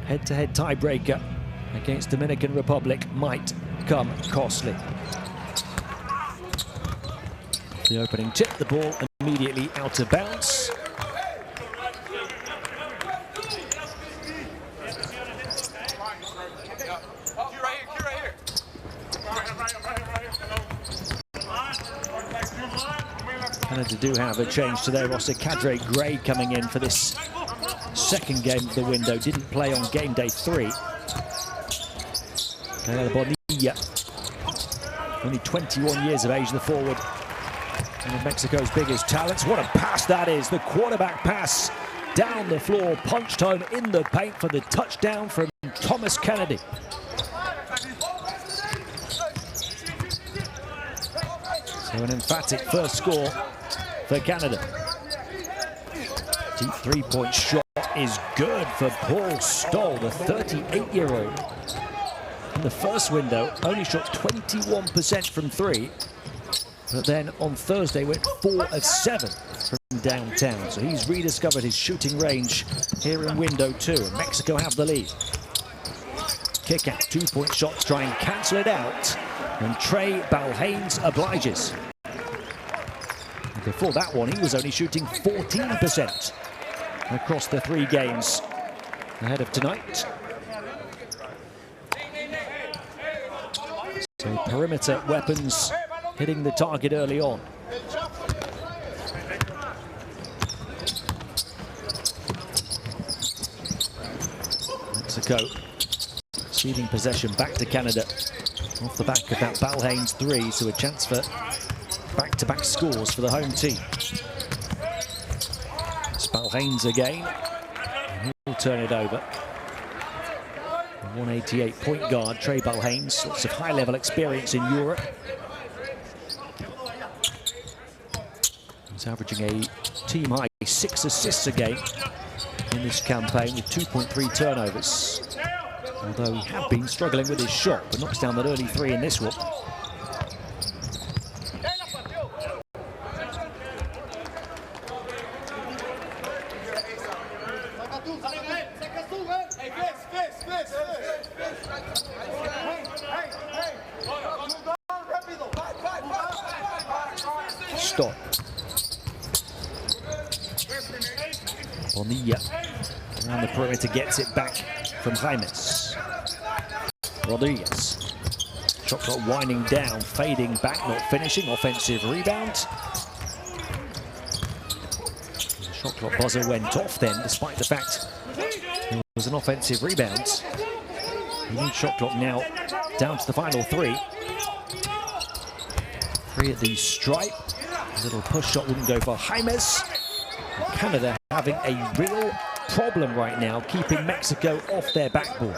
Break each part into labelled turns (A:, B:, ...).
A: head-to-head tiebreaker against Dominican Republic might come costly. The opening tip, the ball immediately out of bounds. Canada do have a change to their roster. Cadre Gray coming in for this second game of the window. Didn't play on game day 3. Bonilla, only 21 years of age, the forward. One of Mexico's biggest talents. What a pass that is. The quarterback pass down the floor, punched home in the paint for the touchdown from Thomas Kennedy. So an emphatic first score for Canada. Deep three-point shot is good for Paul Stoll, the 38-year-old. In the first window, only shot 21% from 3. But then on Thursday went 4 of 7 from downtown. So he's rediscovered his shooting range here in window 2. And Mexico have the lead. Kick out, 2-point shots, try and cancel it out. And Trey Balhanes obliges. And before that one, he was only shooting 14% across the 3 games ahead of tonight. So perimeter weapons hitting the target early on. Mexico ceding possession back to Canada off the back of that Balhanes 3, so a chance for back-to-back scores for the home team. It's Balhanes again. He'll turn it over. 188 point guard Trey Balhanes, lots of high-level experience in Europe. He's averaging a team-high 6 assists a game in this campaign with 2.3 turnovers. Although he had been struggling with his shot, but knocks down that early 3 in this one. Stop. Bonilla around the perimeter gets it back from Jaimes. Rodriguez. Shot clock winding down, fading back, not finishing. Offensive rebound. The shot clock buzzer went off then, despite the fact there was an offensive rebound. The lead shot clock now down to the final 3. 3 at the stripe. A little push shot wouldn't go for Jaimes. Canada having a real problem right now, keeping Mexico off their backboard.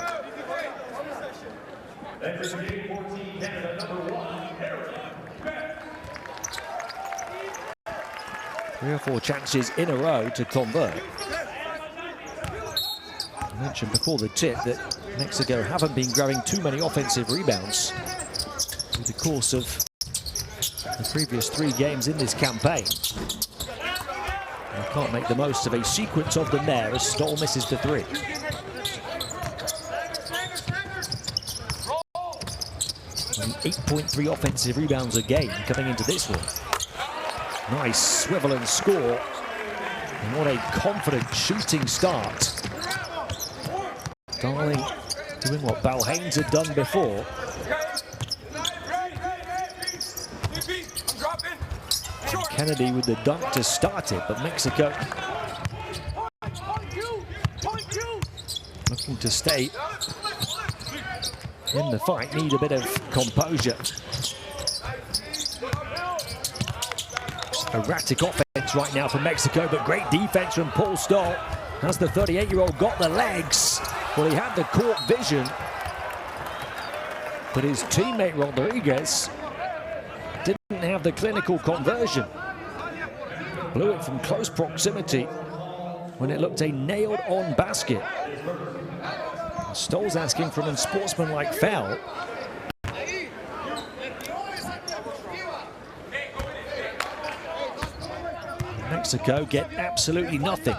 A: 3 or 4 chances in a row to convert. I mentioned before the tip that Mexico haven't been growing too many offensive rebounds through the course of the previous 3 games in this campaign. They can't make the most of a sequence of them there as Stoll misses the 3. Only 8.3 offensive rebounds a game coming into this one. Nice swivel and score. And what a confident shooting start. Darling doing what Balhanes had done before. Kennedy with the dunk to start it, but Mexico looking to stay in the fight, need a bit of composure. Erratic offense right now for Mexico, but great defense from Paul Stoll. Has the 38-year-old got the legs? Well, he had the court vision, but his teammate Rodriguez didn't have the clinical conversion. Blew it from close proximity when it looked a nailed-on basket. Stoll's asking for an unsportsmanlike foul. Mexico get absolutely nothing.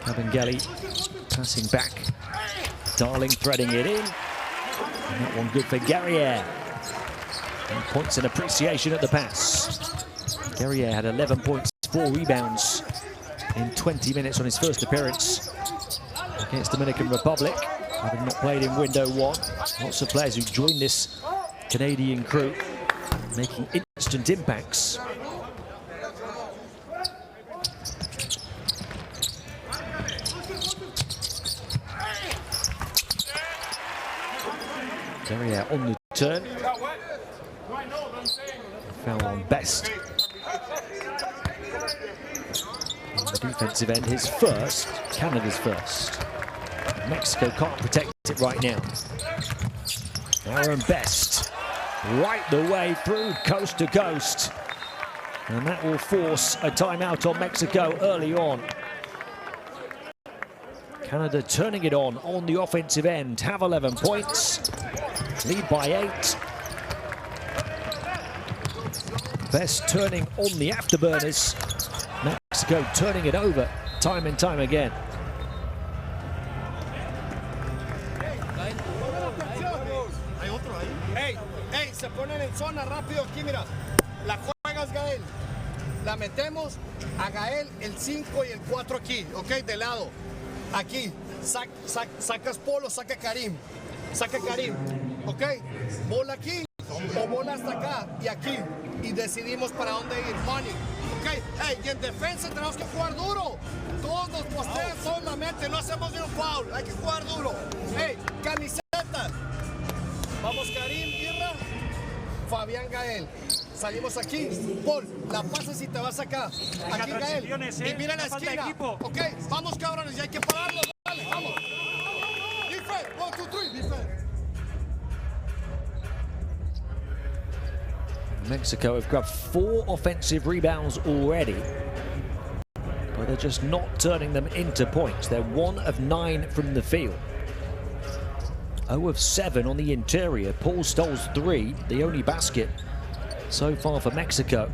A: Cabangeli passing back. Darling threading it in. And that one good for Guerrier. And points and appreciation at the pass. Guerrier had 11 points, 4 rebounds in 20 minutes on his first appearance against Dominican Republic, having not played in window 1. Lots of players who joined this Canadian crew, making instant impacts. Guerrier on the turn. Foul on Best. On the defensive end, his first, Canada's first. Mexico can't protect it right now. Aaron Best, right the way through, coast to coast. And that will force a timeout on Mexico early on. Canada turning it on the offensive end, have 11 points, lead by 8. Best turning on the afterburners. Mexico turning it over time and time again.
B: Hey, se ponen en zona rápido aquí, mira. La juegas, Gael. La metemos a Gael el 5 y el 4 aquí, ok, de lado. Aquí, sacas Polo, saca Karim, ok. Bola aquí o bola hasta acá y aquí. Y decidimos para dónde ir, money. Ok, hey, y en defensa tenemos que jugar duro. Todos los postean, todos la meten, no hacemos ni un foul, hay que jugar duro. Hey, camiseta. Vamos Karim, Irra, Fabián, Gael. Salimos aquí, Paul, la pasas y te vas acá. Aquí Gael, y mira la esquina. Ok, vamos cabrones, y hay que pararlos, dale, vamos. Defense, 1, 2, 3, defense.
A: Mexico have grabbed 4 offensive rebounds already, but they're just not turning them into points. They're 1 of 9 from the field. 0 of 7 on the interior. Paul Stoll's 3, the only basket so far for Mexico.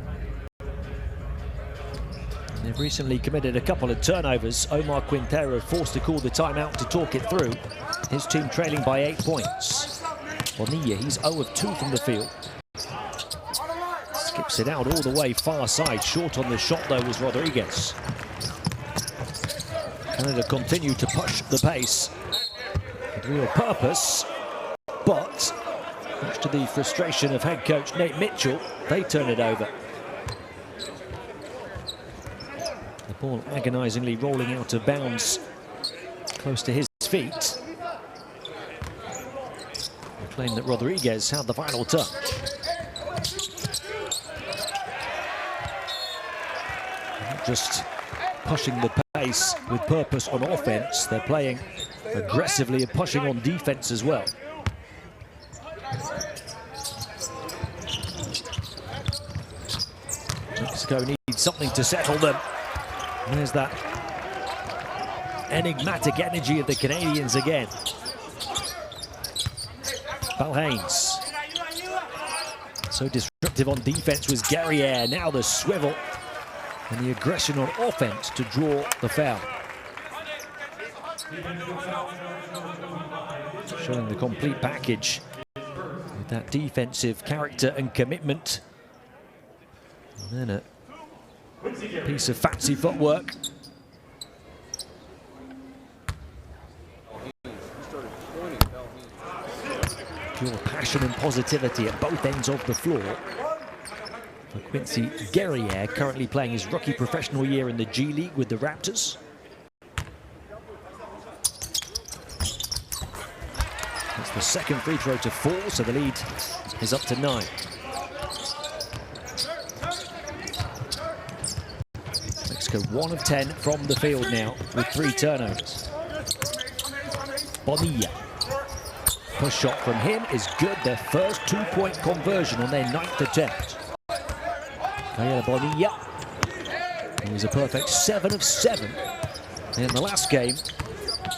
A: And they've recently committed a couple of turnovers. Omar Quintero forced to call the timeout to talk it through. His team trailing by 8 points. Bonilla, he's 0 of 2 from the field. Skips it out all the way far side. Short on the shot though was Rodriguez. Canada continue to push the pace with real purpose, but much to the frustration of head coach Nate Mitchell, they turn it over. The ball agonizingly rolling out of bounds close to his feet. They claim that Rodriguez had the final touch. Not just pushing the pace with purpose on offense, they're playing aggressively and pushing on defense as well. Mexico needs something to settle them. And there's that enigmatic energy of the Canadians again. Balhaines. So disruptive on defense was Guerrier. Now the swivel and the aggression on offense to draw the foul. Showing the complete package with that defensive character and commitment. And then a piece of fancy footwork. Pure passion and positivity at both ends of the floor. For Quincy Guerrier, currently playing his rookie professional year in the G League with the Raptors. That's the second free throw to fall, so the lead is up to 9. Mexico 1 of 10 from the field now with 3 turnovers. Bonilla. Push shot from him is good. Their first 2-point conversion on their 9th attempt. Gael Bonilla. He was a perfect 7 of 7 in the last game.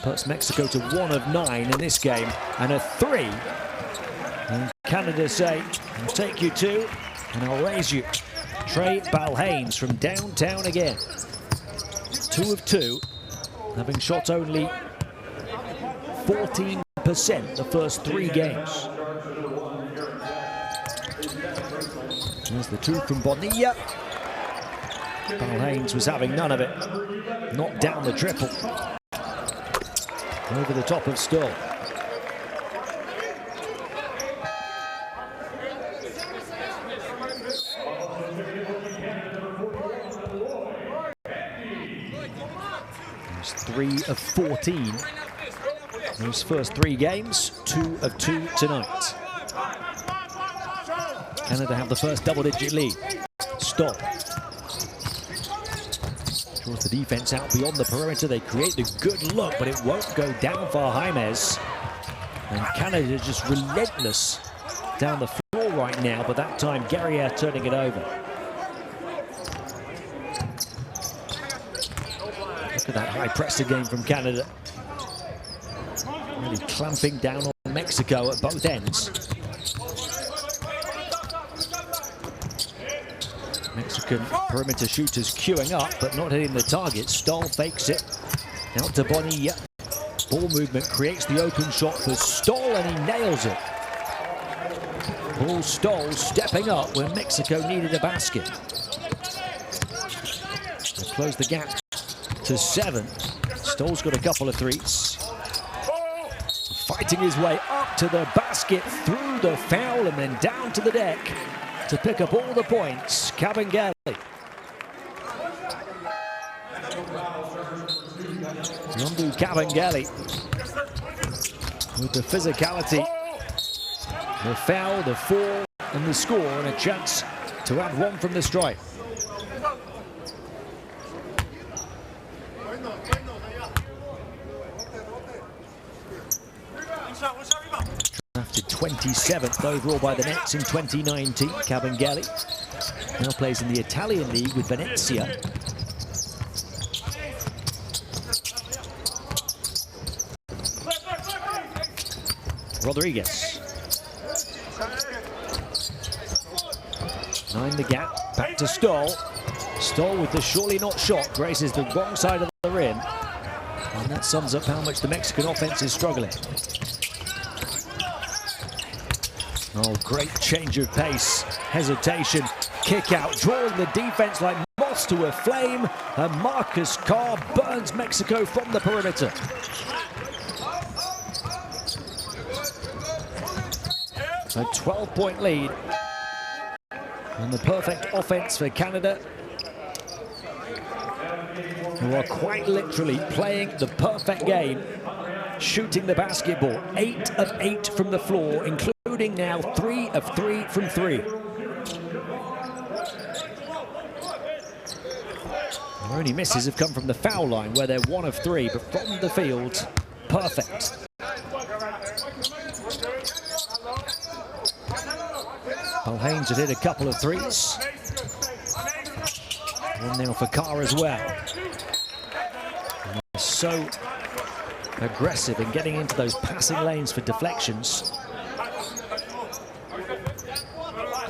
A: Puts Mexico to 1 of 9 in this game, and a 3. And Canada say, I'll take you 2, and I'll raise you. Trey Balhaines from downtown again. 2 of 2. having shot only 14% the first 3 games. There's the two from Bonilla. Haynes was having none of it. Knocked down the triple. Over the top of Stoll. There's 3 of 14. Those first 3 games, 2 of 2 tonight. Canada have the first double-digit lead. Stoll draws the defense out beyond the perimeter. They create the good look, but it won't go down for James. And Canada just relentless down the floor right now, but that time Guerrier turning it over. Look at that high press again from Canada. Really clamping down on Mexico at both ends. Mexican perimeter shooters queuing up, but not hitting the target. Stoll fakes it out to Bonilla. Ball movement creates the open shot for Stoll, and he nails it. Paul Stoll stepping up when Mexico needed a basket. They close the gap to 7. Stoll's got a couple of threes. Fighting his way up to the basket, through the foul, and then down to the deck to pick up all the points. Kabengele. Rumbo Kabengele with the physicality, the foul, the fall, and the score, and a chance to add 1 from the stripe. Drafted 27th overall by the Nets in 2019, Kabengele now plays in the Italian league with Venezia. Rodriguez. 9 the gap, back to Stoll. Stoll with the surely not shot, graces the wrong side of the rim. And that sums up how much the Mexican offense is struggling. Oh, great change of pace, hesitation, kick out, drawing the defense like moths to a flame, and Marcus Carr burns Mexico from the perimeter. A 12-point lead, and the perfect offense for Canada, who are quite literally playing the perfect game, shooting the basketball. 8 of 8 from the floor, including now 3 of 3 from 3. Their only misses have come from the foul line, where they're 1 of 3, but from the field, perfect. Haynes had hit a couple of threes. 1 now for Carr as well. And they're so aggressive in getting into those passing lanes for deflections.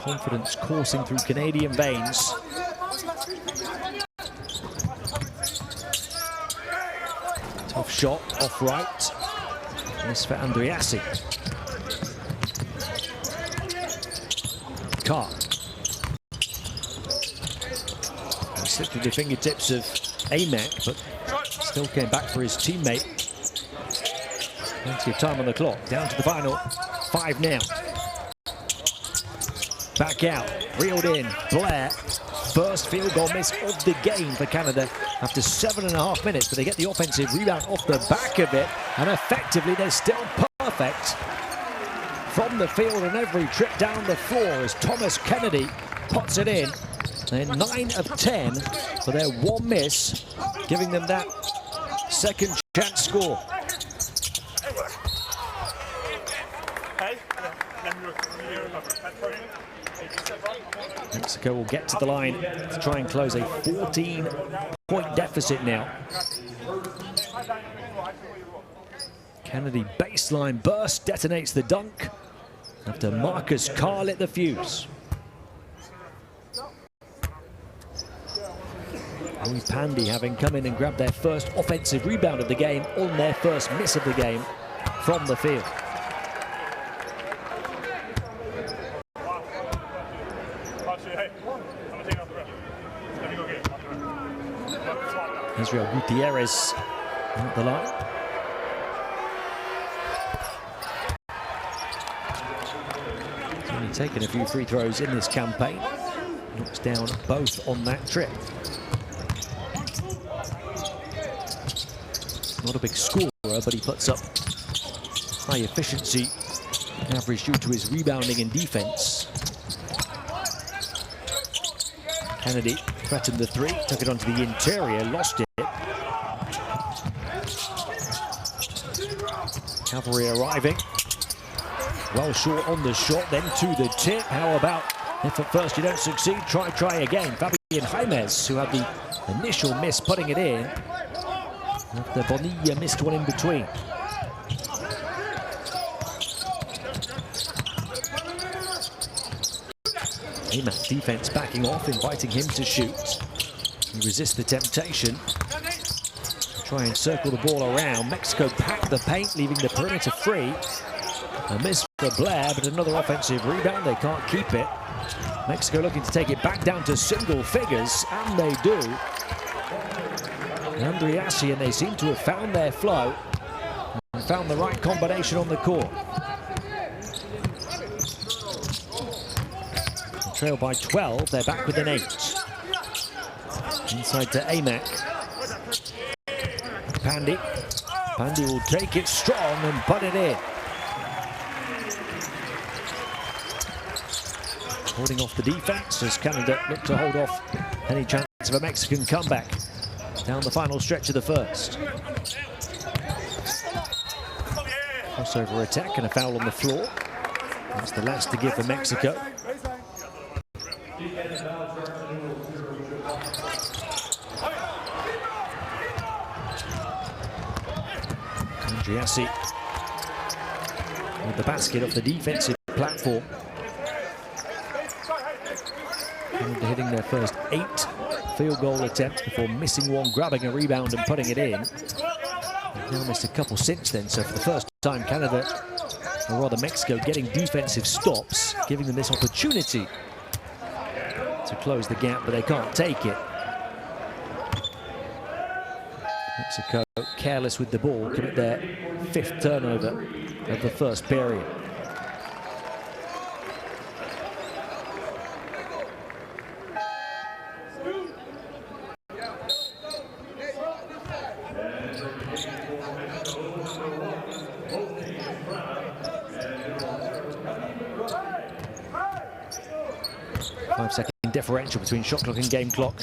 A: Confidence coursing through Canadian veins. Tough shot, off right. This for Andriassi. Carr. Slipped through the fingertips of Amac, but still came back for his teammate. Plenty of time on the clock. Down to the final 5 now. Back out, reeled in, Blair. First field goal miss of the game for Canada after 7.5 minutes, but they get the offensive rebound off the back of it, and effectively they're still perfect from the field on every trip down the floor as Thomas Kennedy pots it in. They're 9 of 10 for their 1 miss, giving them that second chance score. Mexico will get to the line to try and close a 14-point deficit now. Kennedy baseline burst, detonates the dunk after Marcus Carr lit the fuse. Louis Pandy having come in and grabbed their first offensive rebound of the game on their first miss of the game from the field. Israel Gutierrez at the line. He's only taken a few free throws in this campaign. Knocks down both on that trip. Not a big scorer, but he puts up high efficiency average due to his rebounding and defense. Kennedy threatened the three, took it onto the interior, lost it. Cavalry arriving. Well short on the shot, then to the tip. How about if at first you don't succeed, try again. Fabian Jaimez, who had the initial miss, putting it in. After Bonilla missed one in between. Amac defense backing off, inviting him to shoot. He resists the temptation. Try and circle the ball around. Mexico pack the paint, leaving the perimeter free. A miss for Blair, but another offensive rebound. They can't keep it. Mexico looking to take it back down to single figures, and they do. Andriassi, and they seem to have found their flow and found the right combination on the court. They trail by 12, they're back with an 8. Inside to Amac. Pandy. Pandy will take it strong and put it in. Holding off the defense as Canada look to hold off any chance of a Mexican comeback down the final stretch of the first. Crossover attack and a foul on the floor. That's the last to give for Mexico. Andriassi with the basket off the defensive platform. And hitting their first 8 field goal attempts before missing one, grabbing a rebound and putting it in. They've now missed a couple since then, so for the first time Canada, or rather Mexico, getting defensive stops, giving them this opportunity to close the gap, but they can't take it. Mexico careless with the ball, commit their 5th turnover of the first period. Five-second differential between shot clock and game clock.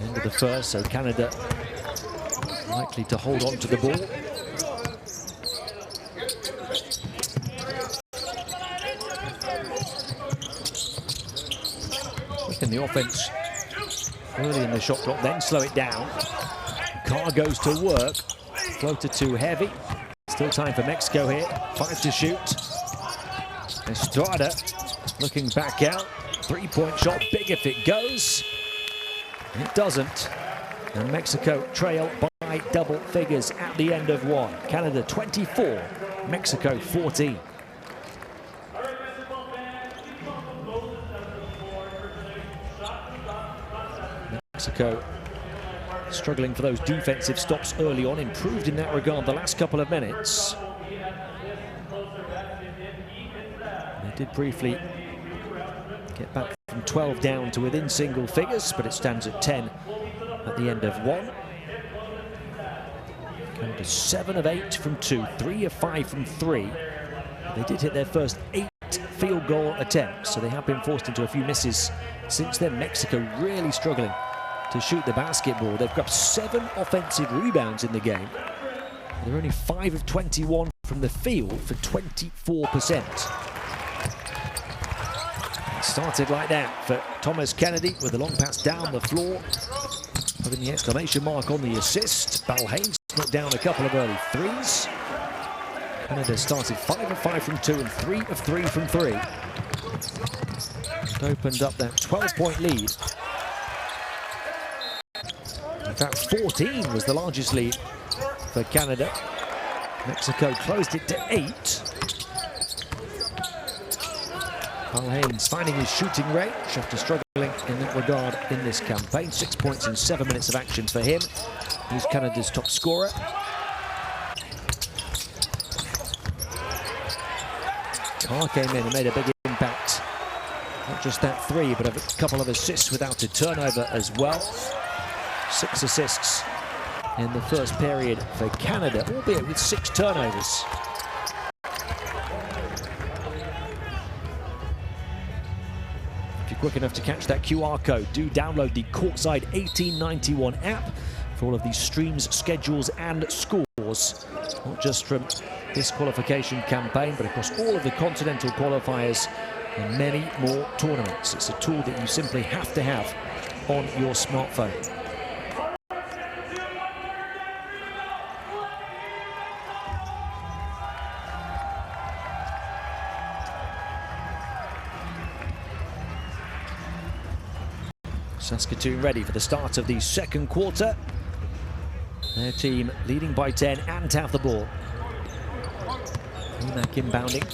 A: End of the first, so Canada likely to hold on to the ball. In the offense early in the shot clock, then slow it down. Carr goes to work. Floater too heavy. Still time for Mexico here. 5 to shoot. Estrada looking back out. 3-point shot, big if it goes. It doesn't. And Mexico trail by double figures at the end of 1. Canada 24, Mexico 14. Mexico struggling for those defensive stops early on, improved in that regard the last couple of minutes. They did briefly get back from 12 down to within single figures, but it stands at 10 at the end of 1. Canada 7 of 8 from 2, 3 of 5 from 3. They did hit their first 8 field goal attempts, so they have been forced into a few misses since then. Mexico really struggling to shoot the basketball. They've got 7 offensive rebounds in the game. They're only 5 of 21 from the field for 24%. It started like that for Thomas Kennedy with a long pass down the floor, putting the exclamation mark on the assist. Balhain knocked down a couple of early threes. Canada started 5 of 5 from 2 and 3 of 3 from 3. It opened up that 12-point lead In fact, 14 was the largest lead for Canada. Mexico closed it to 8. Carl Haynes finding his shooting range after struggling in that regard in this campaign. 6 points in 7 minutes of action for him. He's Canada's top scorer. Carr came in and made a big impact. Not just that 3, but a couple of assists without a turnover as well. 6 assists in the first period for Canada, albeit with 6 turnovers. If you're quick enough to catch that QR code, do download the Courtside 1891 app for all of these streams, schedules and scores, not just from this qualification campaign, but across all of the continental qualifiers and many more tournaments. It's a tool that you simply have to have on your smartphone. Saskatoon ready for the start of the second quarter. Their team leading by 10 and have the ball. Emack inbounding.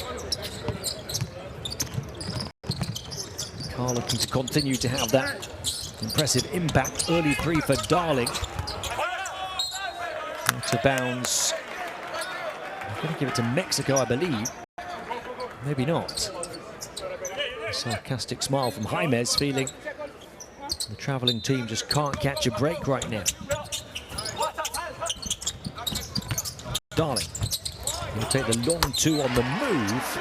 A: Carr looking to continue to have that impressive impact. Early 3 for Darling. Out of bounds. I'm going to give it to Mexico, I believe. Maybe not. A sarcastic smile from Jaimez, feeling the travelling team just can't catch a break right now. Darling. He'll take the long 2 on the move.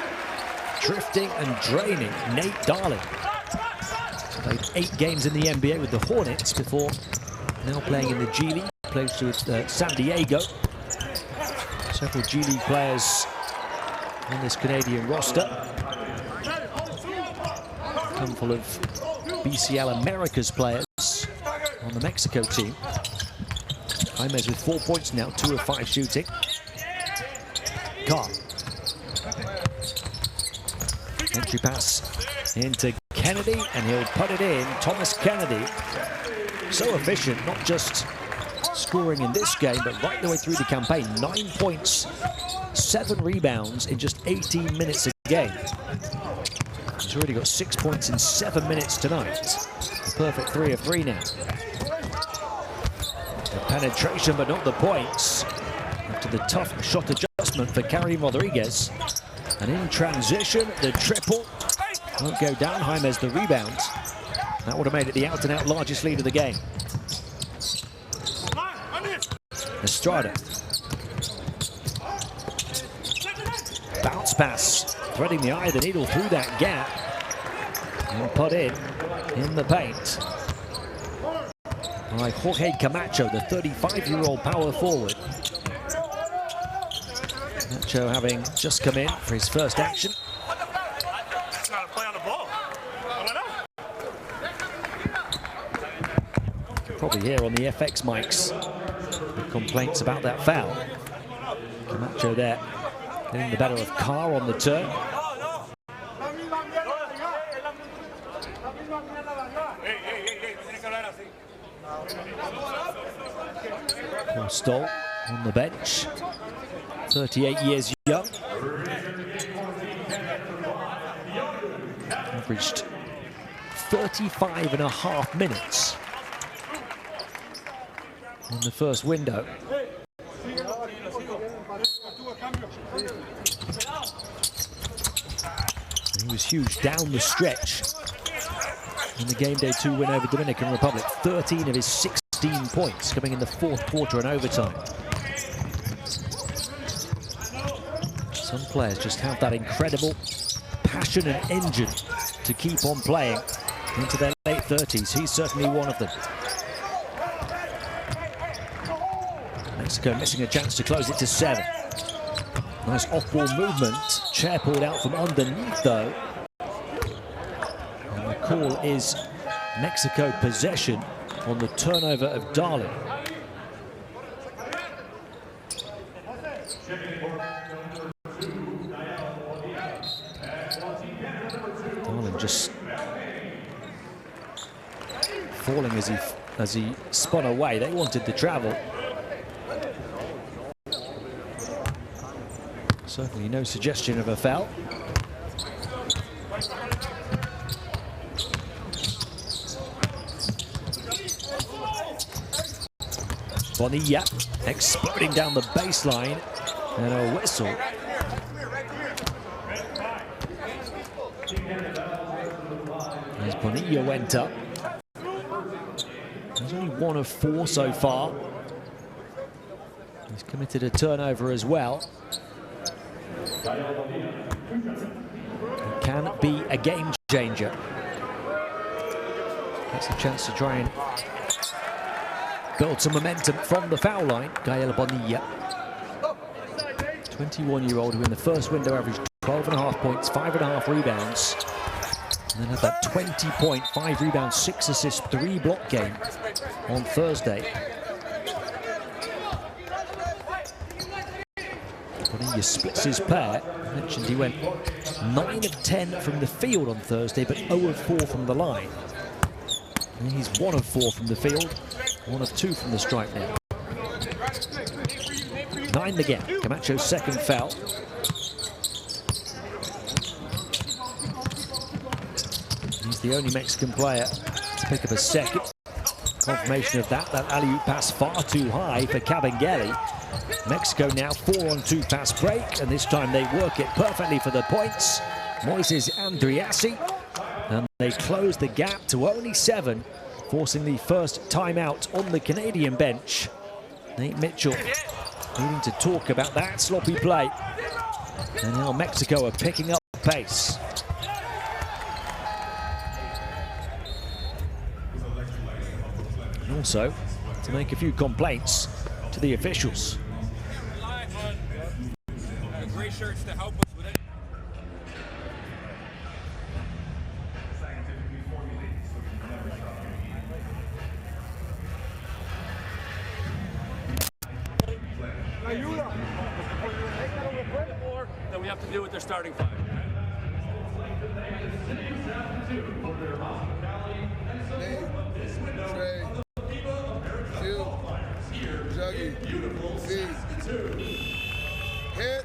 A: Drifting and draining Nate Darling. Played 8 games in the NBA with the Hornets before now playing in the G League. Plays with San Diego. Several G League players on this Canadian roster. A couple of BCL Americas players on the Mexico team. Jaimez with 4 points now, 2 of 5 shooting. Carr. Entry pass into Kennedy, and he'll put it in. Thomas Kennedy, so efficient, not just scoring in this game, but right the way through the campaign. 9 points, 7 rebounds in just 18 minutes a game. He's already got 6 points in 7 minutes tonight. A perfect 3 of 3 now. The penetration, but not the points. After the tough shot adjustment for Karim Rodriguez. And in transition, the triple won't go down. Jaimez the rebound. That would have made it the out-and-out largest lead of the game. Estrada. Bounce pass, threading the eye of the needle through that gap. And put in the paint by Jorge Camacho, the 35-year-old power forward. Camacho having just come in for his first action. Probably hear on the FX mics the complaints about that foul. Camacho there getting the better of Carr on the turn. Paul Stoll on the bench, 38 years young. Averaged 35.5 minutes in the first window. He was huge down the stretch in the game day 2 win over Dominican Republic. 13 of his 16 points coming in the fourth quarter and overtime. Some players just have that incredible passion and engine to keep on playing into their late 30s. He's certainly one of them. Mexico missing a chance to close it to 7. Nice off-ball movement. Chair pulled out from underneath, though. And the call is Mexico possession on the turnover of Darling. Darling just falling as he as he spun away. They wanted the travel. Certainly no suggestion of a foul. Bonilla exploding down the baseline, and a whistle. As Bonilla went up. He's only 1 of 4 so far. He's committed a turnover as well. It can be a game changer. That's a chance to try and build some momentum from the foul line. Gael Bonilla, 21-year-old who in the first window averaged 12.5 points, 5.5 rebounds. And then had that 20-point, 5 rebounds, 6 assists, 3 block game on Thursday. Bonilla splits his pair. I mentioned he went 9 of 10 from the field on Thursday, but 0 of 4 from the line. And he's 1 of 4 from the field, 1 of 2 from the stripe now. 9 again. Camacho's second foul. He's the only Mexican player to pick up a second. Confirmation of that alley-oop pass far too high for Cabangeli. Mexico now 4-on-2 fast break, and this time they work it perfectly for the points. Moises Andriassi, and they close the gap to only 7, forcing the first timeout on the Canadian bench. Nate Mitchell needing to talk about that sloppy play. And now Mexico are picking up pace. And also to make a few complaints to the officials.
C: Gray shirts to help us with it. Then we have to deal with their starting 5.
B: Hit.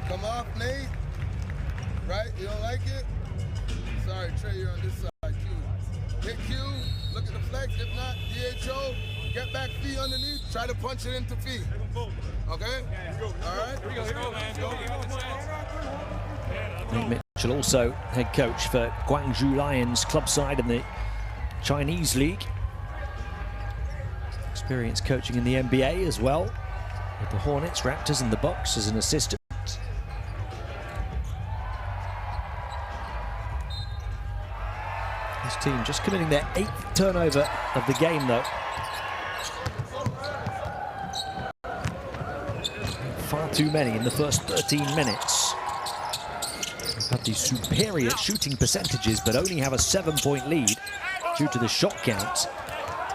B: Come off, Nate. Right? You don't like it? Sorry, Trey, you're on this side. Q. Hit Q. Look at the flex. If not, DHO. Get back feet underneath. Try to punch it into feet. Okay? All right? Here we go, man.
A: Nate Mitchell, also head coach for Guangzhou Lions club side in the Chinese league. Experience coaching in the NBA as well, with the Hornets, Raptors and the Bucks as an assistant. This team just committing their 8th turnover of the game though. Far too many in the first 13 minutes. They've had these superior shooting percentages, but only have a 7-point lead due to the shot count.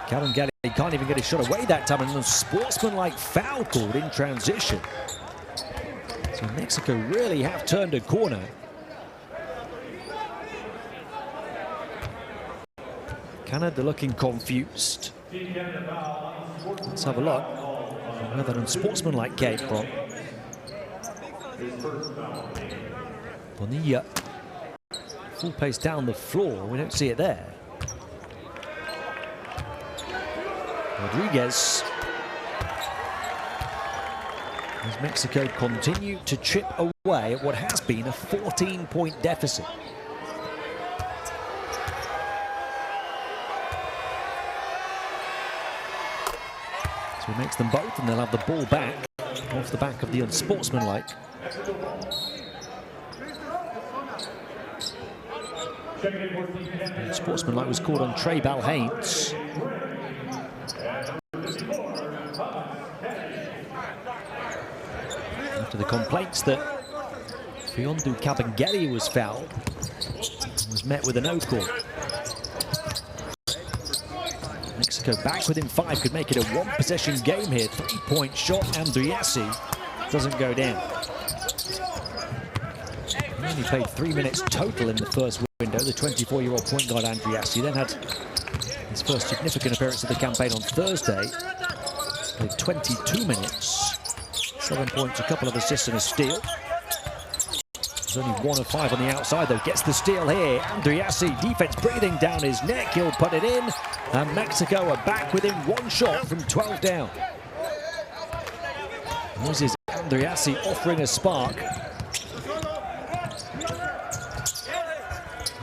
A: Cabangeli can't even get his shot away that time, and a sportsmanlike foul called in transition. So Mexico really have turned a corner. Canada looking confused. Let's have a look where that unsportsmanlike came from. Bonilla, full pace down the floor. We don't see it there. Rodriguez. As Mexico continue to chip away at what has been a 14-point deficit. So he makes them both, and they'll have the ball back off the back of the unsportsmanlike. The unsportsmanlike was called on Trey Balhaines. After the complaints that Fiondu Cabangeli was fouled, was met with a no call. Mexico back within 5, could make it a 1-possession game here. 3-point shot, Andriassi doesn't go down. He only played 3 minutes total in the first window, the 24-year-old point guard Andriassi, then had His first significant appearance of the campaign on Thursday. Played 22 minutes, 7 points, a couple of assists and a steal. There's only 1 of 5 on the outside though. Gets the steal here. Andriassi, defense breathing down his neck. He'll put it in. And Mexico are back within 1 shot from 12 down. This is Andriassi offering a spark.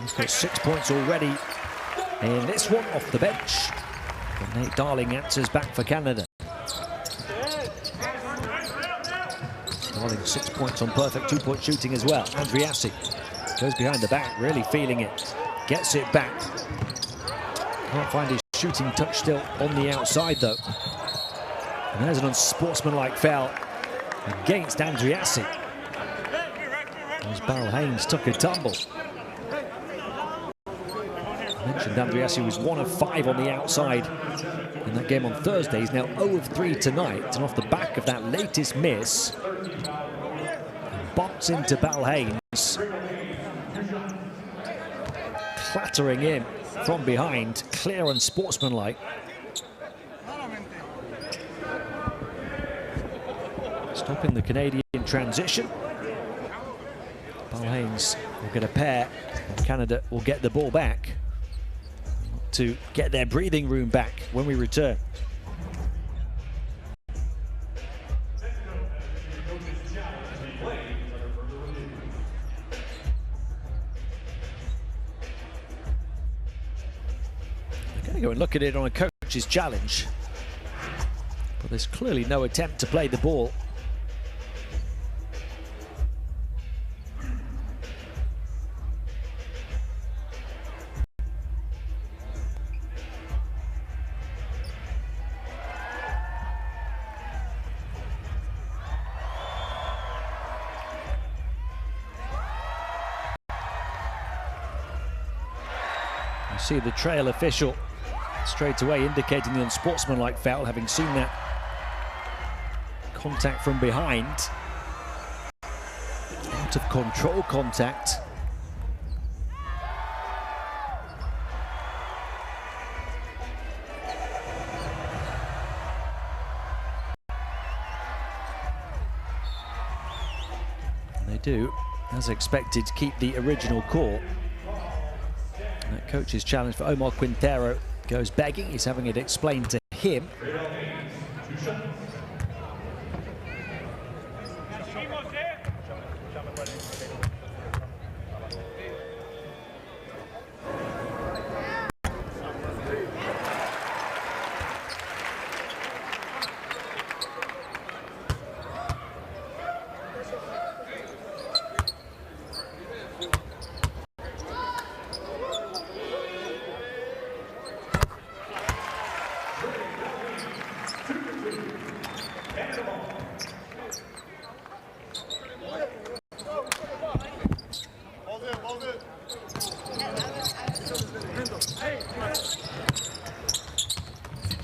A: He's got 6 points already in this one off the bench. And Nate Darling answers back for Canada. Darling 6 points on perfect 2-point shooting as well. Andriassi goes behind the back, really feeling it. Gets it back. Can't find his shooting touch still on the outside though. And there's an unsportsmanlike foul against Andriassi. As Beryl Haynes took a tumble. I mentioned Andriassi was 1 of 5 on the outside in that game on Thursday. He's now 0 of 3 tonight, and off the back of that latest miss, bumps into Beryl Haynes, clattering in from behind, clear and sportsmanlike. Stopping the Canadian transition. Beryl Haynes will get a pair, and Canada will get the ball back to get their breathing room back when we return. We're going to go and look at it on a coach's challenge, but there's clearly no attempt to play the ball. You see the trail official straight away indicating the unsportsmanlike foul, having seen that contact from behind. Out of control contact. And they do, as expected, keep the original call. That coach's challenge for Omar Quintero goes begging. He's having it explained to him.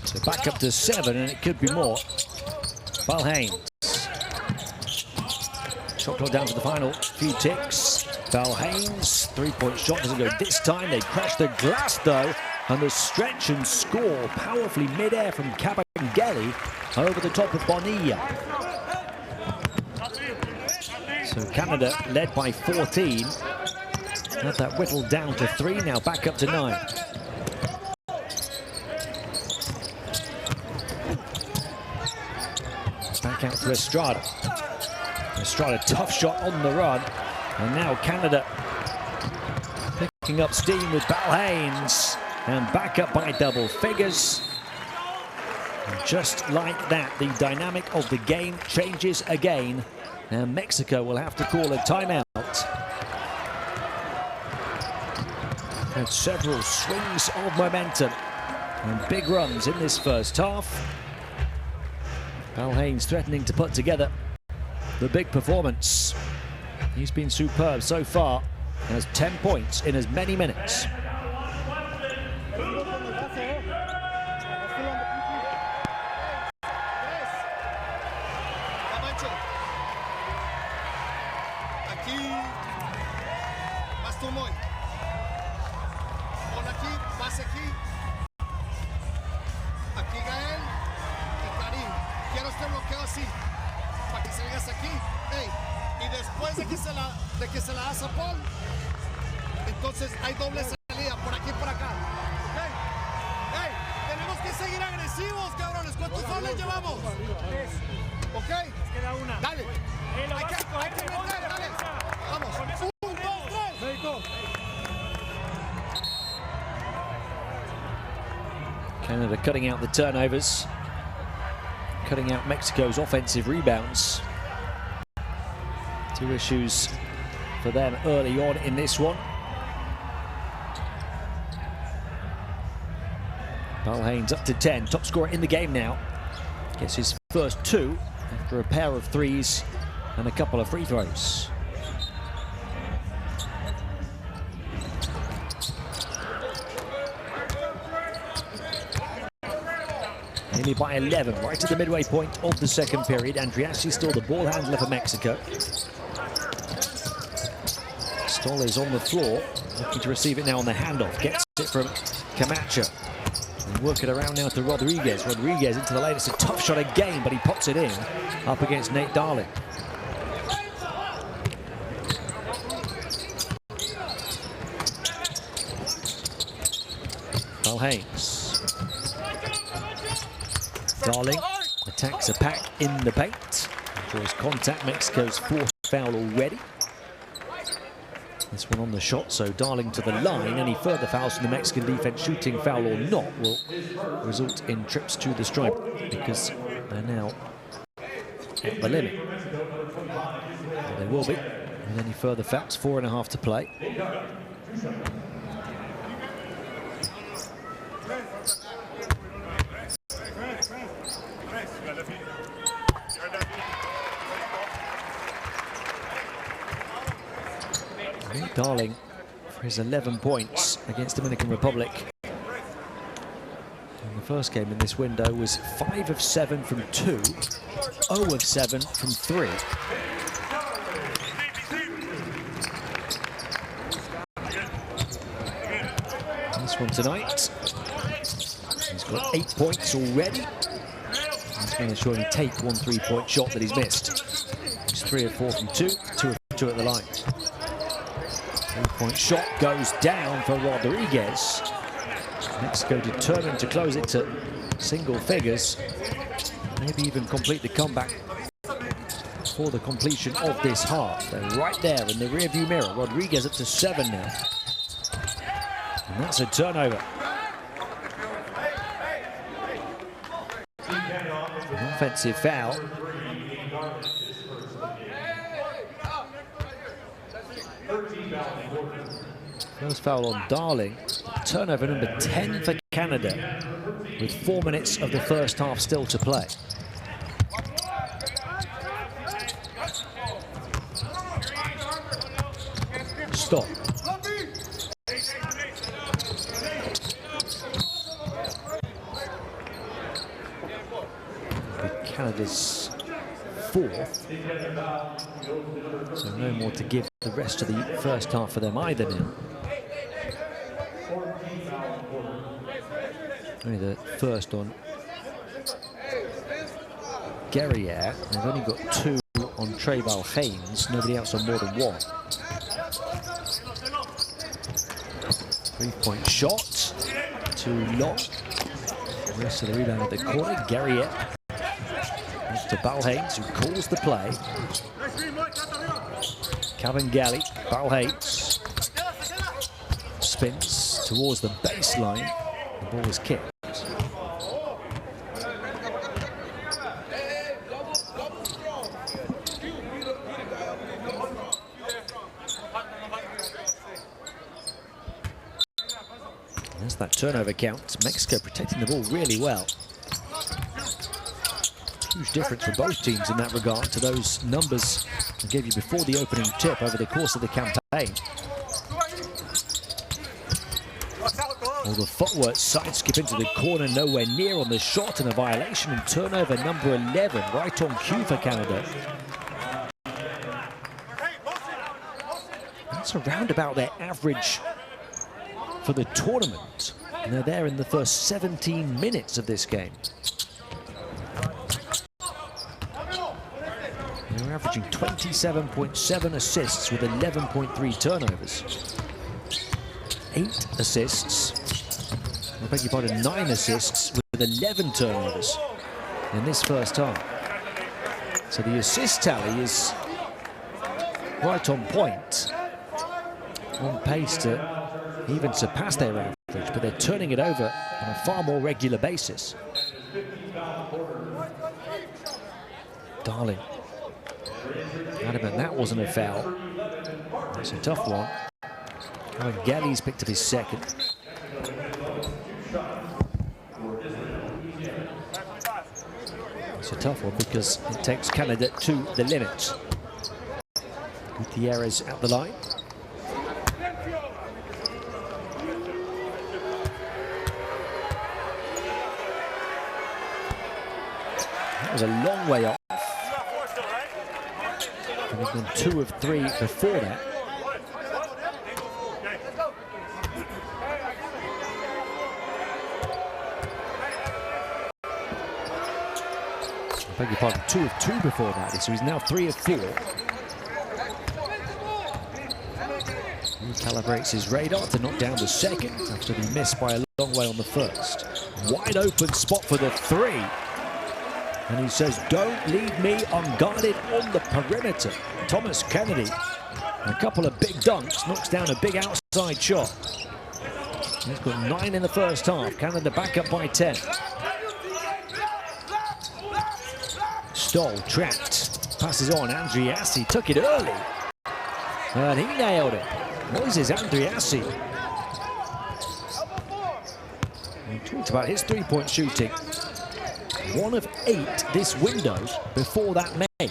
A: So back up to 7, and it could be more. Beryl Haynes. Shot clock down to the final few ticks. Beryl Haynes, 3-point shot doesn't go this time. They crash the glass though, and the stretch and score powerfully mid-air from Cabangeli over the top of Bonilla. So Canada led by 14. Had that whittled down to 3, now back up to 9. Back out to Estrada. Estrada, tough shot on the run. And now Canada picking up steam with Beryl Haynes. And back up by double figures. And just like that, the dynamic of the game changes again. Now Mexico will have to call a timeout. Had several swings of momentum and big runs in this first half. Beryl Haynes threatening to put together the big performance. He's been superb so far and has 10 points in as many minutes.
B: así, para que salgas aquí. Hey, y después de que se la das a Paul, entonces hay doble salida, por aquí y por acá. Okay. Hey, tenemos que seguir agresivos, cabrones. ¿Cuántos fouls llevamos? Ok.
D: Queda una.
B: Dale. Hay que meter, dale. Vamos. 1, 2, 3. México.
A: Canada cutting out the turnovers, cutting out Mexico's offensive rebounds. 2 issues for them early on in this one. Balhane's up to 10, top scorer in the game now. Gets his first 2 after a pair of threes and a couple of free throws. Nearly by 11, right at the midway point of the second period. Andriassi still the ball handler for Mexico. Stoll is on the floor, looking to receive it now on the handoff. Gets it from Camacho. And work it around now to Rodriguez. Rodriguez into the lane. It's a tough shot again, but he pops it in up against Nate Darling. Haynes. Darling attacks a pack in the paint. Draws contact. Mexico's 4th foul already. This one on the shot, so Darling to the line. Any further fouls from the Mexican defense, shooting foul or not, will result in trips to the stripe because they're now at the limit. Well, they will be with any further fouls. 4.5 to play. Darling for his 11 points against Dominican Republic. And the first game in this window was 5 of 7 from 2, 0 of 7 from 3. This one tonight, he's got 8 points already. He's managed to only take 1 3-point shot that he's missed. He's 3 of 4 from 2, 2 of 2 at the line. 3-point shot goes down for Rodriguez. Mexico determined to close it to single figures. Maybe even complete the comeback for the completion of this half. They're right there in the rearview mirror. Rodriguez up to 7 now. And that's a turnover. An offensive foul. First foul on Darling. Turnover number 10 for Canada, with 4 minutes of the first half still to play. Stop. Canada's 4th. So no more to give the rest of the first half for them either now. Only the first on Guerriere. They've only got 2 on Trayvon Haynes. Nobody else on more than 1. 3-point shot. Too long. The rest of the rebound at the corner. Guerriere. To Balhanes, who calls the play. Cavangali, Balhanes spins towards the baseline. The ball is kicked. That's that turnover count. Mexico protecting the ball really well. Huge difference for both teams in that regard to those numbers I gave you before the opening tip over the course of the campaign. All the footwork, side skip into the corner, nowhere near on the shot, and a violation, and turnover number 11, right on cue for Canada. That's around about their average for the tournament, and they're there in the first 17 minutes of this game. They're averaging 27.7 assists with 11.3 turnovers. 8 assists. I beg your pardon, 9 assists with 11 turnovers in this first half. So the assist tally is right on point, on pace to even surpass their average, but they're turning it over on a far more regular basis. Darling, adamant that wasn't a foul. It's a tough one. Gelly's picked up his second. It's a tough one because it takes Canada to the limit. Gutierrez at the line. That was a long way off. And he's been 2 of 3 before that. I beg your pardon, 2 of 2 before that, so he's now 3 of 4. He calibrates his radar to knock down the second after he missed by a long way on the first. Wide open spot for the 3. And he says, don't leave me unguarded on the perimeter. Thomas Kennedy, a couple of big dunks, knocks down a big outside shot. He's got 9 in the first half. Canada back up by 10. Stoll trapped, passes on. Andriassi took it early, and he nailed it. Moises Andriassi. We talked about his three-point shooting. 1 of 8 this window before that May.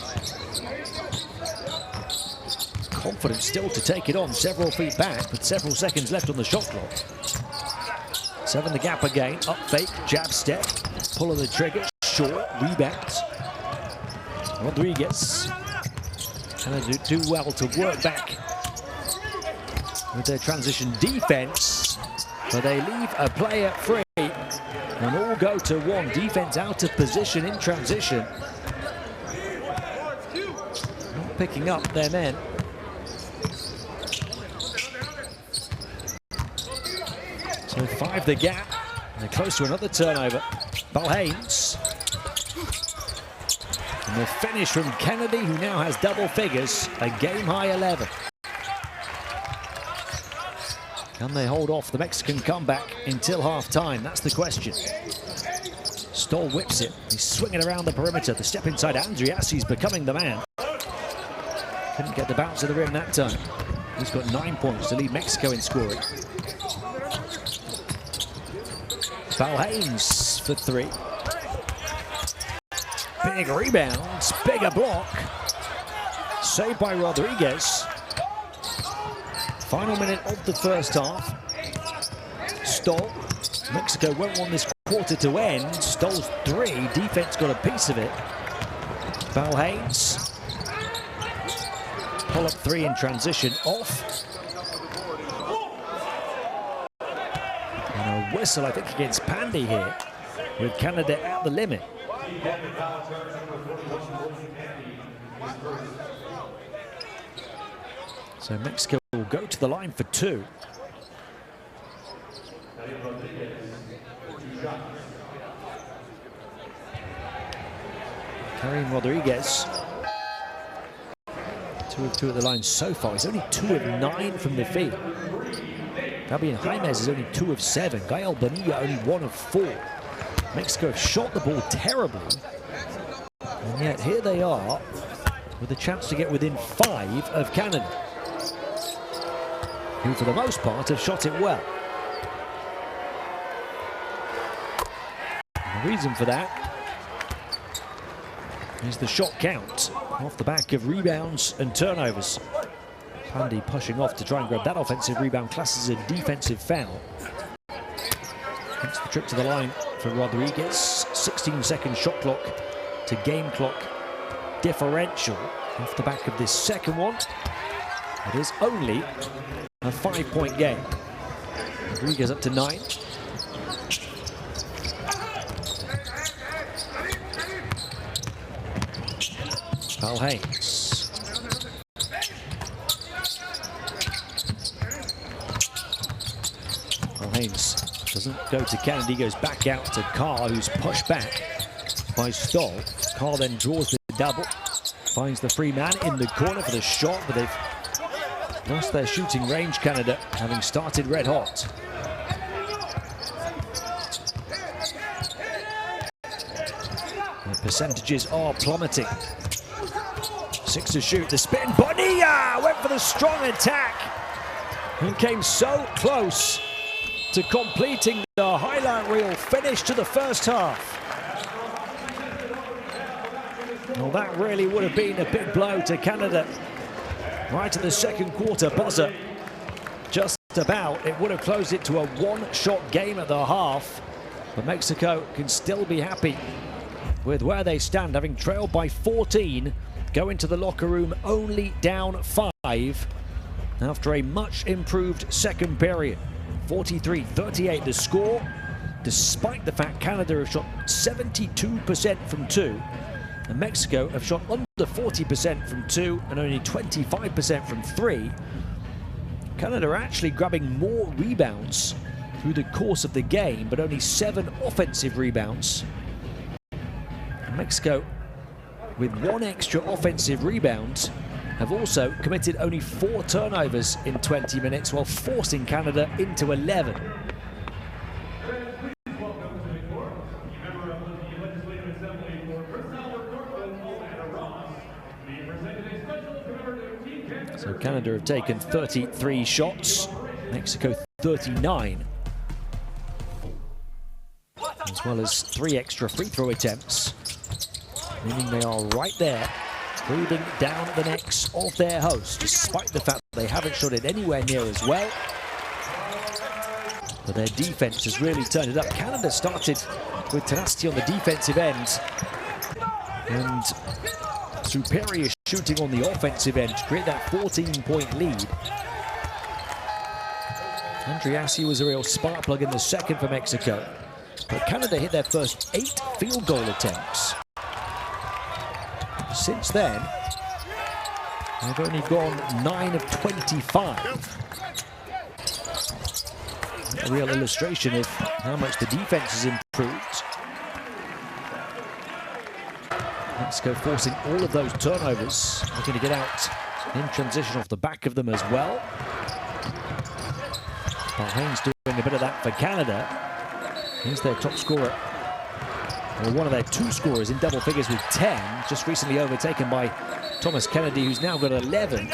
A: Confident still to take it on, several feet back, with several seconds left on the shot clock. 7 the gap again, up fake, jab step, pull of the trigger, short, rebound. Rodriguez trying to do well to work back with their transition defense, but they leave a player free and all go to 1. Defense out of position in transition. Not picking up their men. So 5 the gap. They're close to another turnover. Balhaines. And the finish from Kennedy, who now has double figures, a game-high 11. Can they hold off the Mexican comeback until half-time? That's the question. Stoll whips it. He's swinging around the perimeter. The step inside. Andriassi's becoming the man. Couldn't get the bounce of the rim that time. He's got 9 points to lead Mexico in scoring. Balhaines for 3. Big rebounds, bigger block. Saved by Rodriguez. Final minute of the first half. Stoll. Mexico won't want this quarter to end. Stoll's 3. Defense got a piece of it. Balhaines. Pull up 3 in transition. Off. And a whistle, I think, against Pandy here, with Canada at the limit. So Mexico will go to the line for 2. Karim Rodriguez. 2 of 2 at the line so far. He's only 2 of 9 from the field. Fabian Jaimez is only 2 of 7. Gael Bonilla only 1 of 4. Mexico have shot the ball terribly, and yet here they are with a chance to get within 5 of Canada, who for the most part have shot it well. And the reason for that is the shot count off the back of rebounds and turnovers. Pandy pushing off to try and grab that offensive rebound, classes a defensive foul. Hence the trip to the line for Rodriguez. 16-second shot clock to game clock differential off the back of this second one. It is only a 5-point game. Rodriguez up to 9. Kyle Haynes. Haynes doesn't go to Kennedy, goes back out to Carr, who's pushed back by Stoll. Carr then draws the double, finds the free man in the corner for the shot, but they've lost their shooting range, Canada, having started red hot. The percentages are plummeting. 6 to shoot, the spin, Bonilla went for the strong attack and came so close to completing the highlight reel finish to the first half. Well, that really would have been a big blow to Canada. Right at the second quarter buzzer. Just about, it would have closed it to a one-shot game at the half. But Mexico can still be happy with where they stand, having trailed by 14, go into the locker room only down 5 after a much improved second period. 43-38 the score, despite the fact Canada have shot 72% from 2 and Mexico have shot under 40% from 2 and only 25% from 3. Canada are actually grabbing more rebounds through the course of the game, but only 7 offensive rebounds. And Mexico, with 1 extra offensive rebound, have also committed only 4 turnovers in 20 minutes while forcing Canada into 11. So Canada have taken 33 shots, Mexico 39, as well as 3 extra free throw attempts, meaning they are right there, breathing down the necks of their hosts, despite the fact that they haven't shot it anywhere near as well. But their defense has really turned it up. Canada started with tenacity on the defensive end and superior shooting on the offensive end to create that 14-point lead. Andriassi was a real spark plug in the second for Mexico, but Canada hit their first 8 field goal attempts. Since then, they've only gone 9 of 25. A real illustration of how much the defense has improved. Mexico forcing all of those turnovers, looking to get out in transition off the back of them as well. Haynes doing a bit of that for Canada. He's their top scorer, or one of their 2 scorers in double figures with 10, just recently overtaken by Thomas Kennedy, who's now got 11.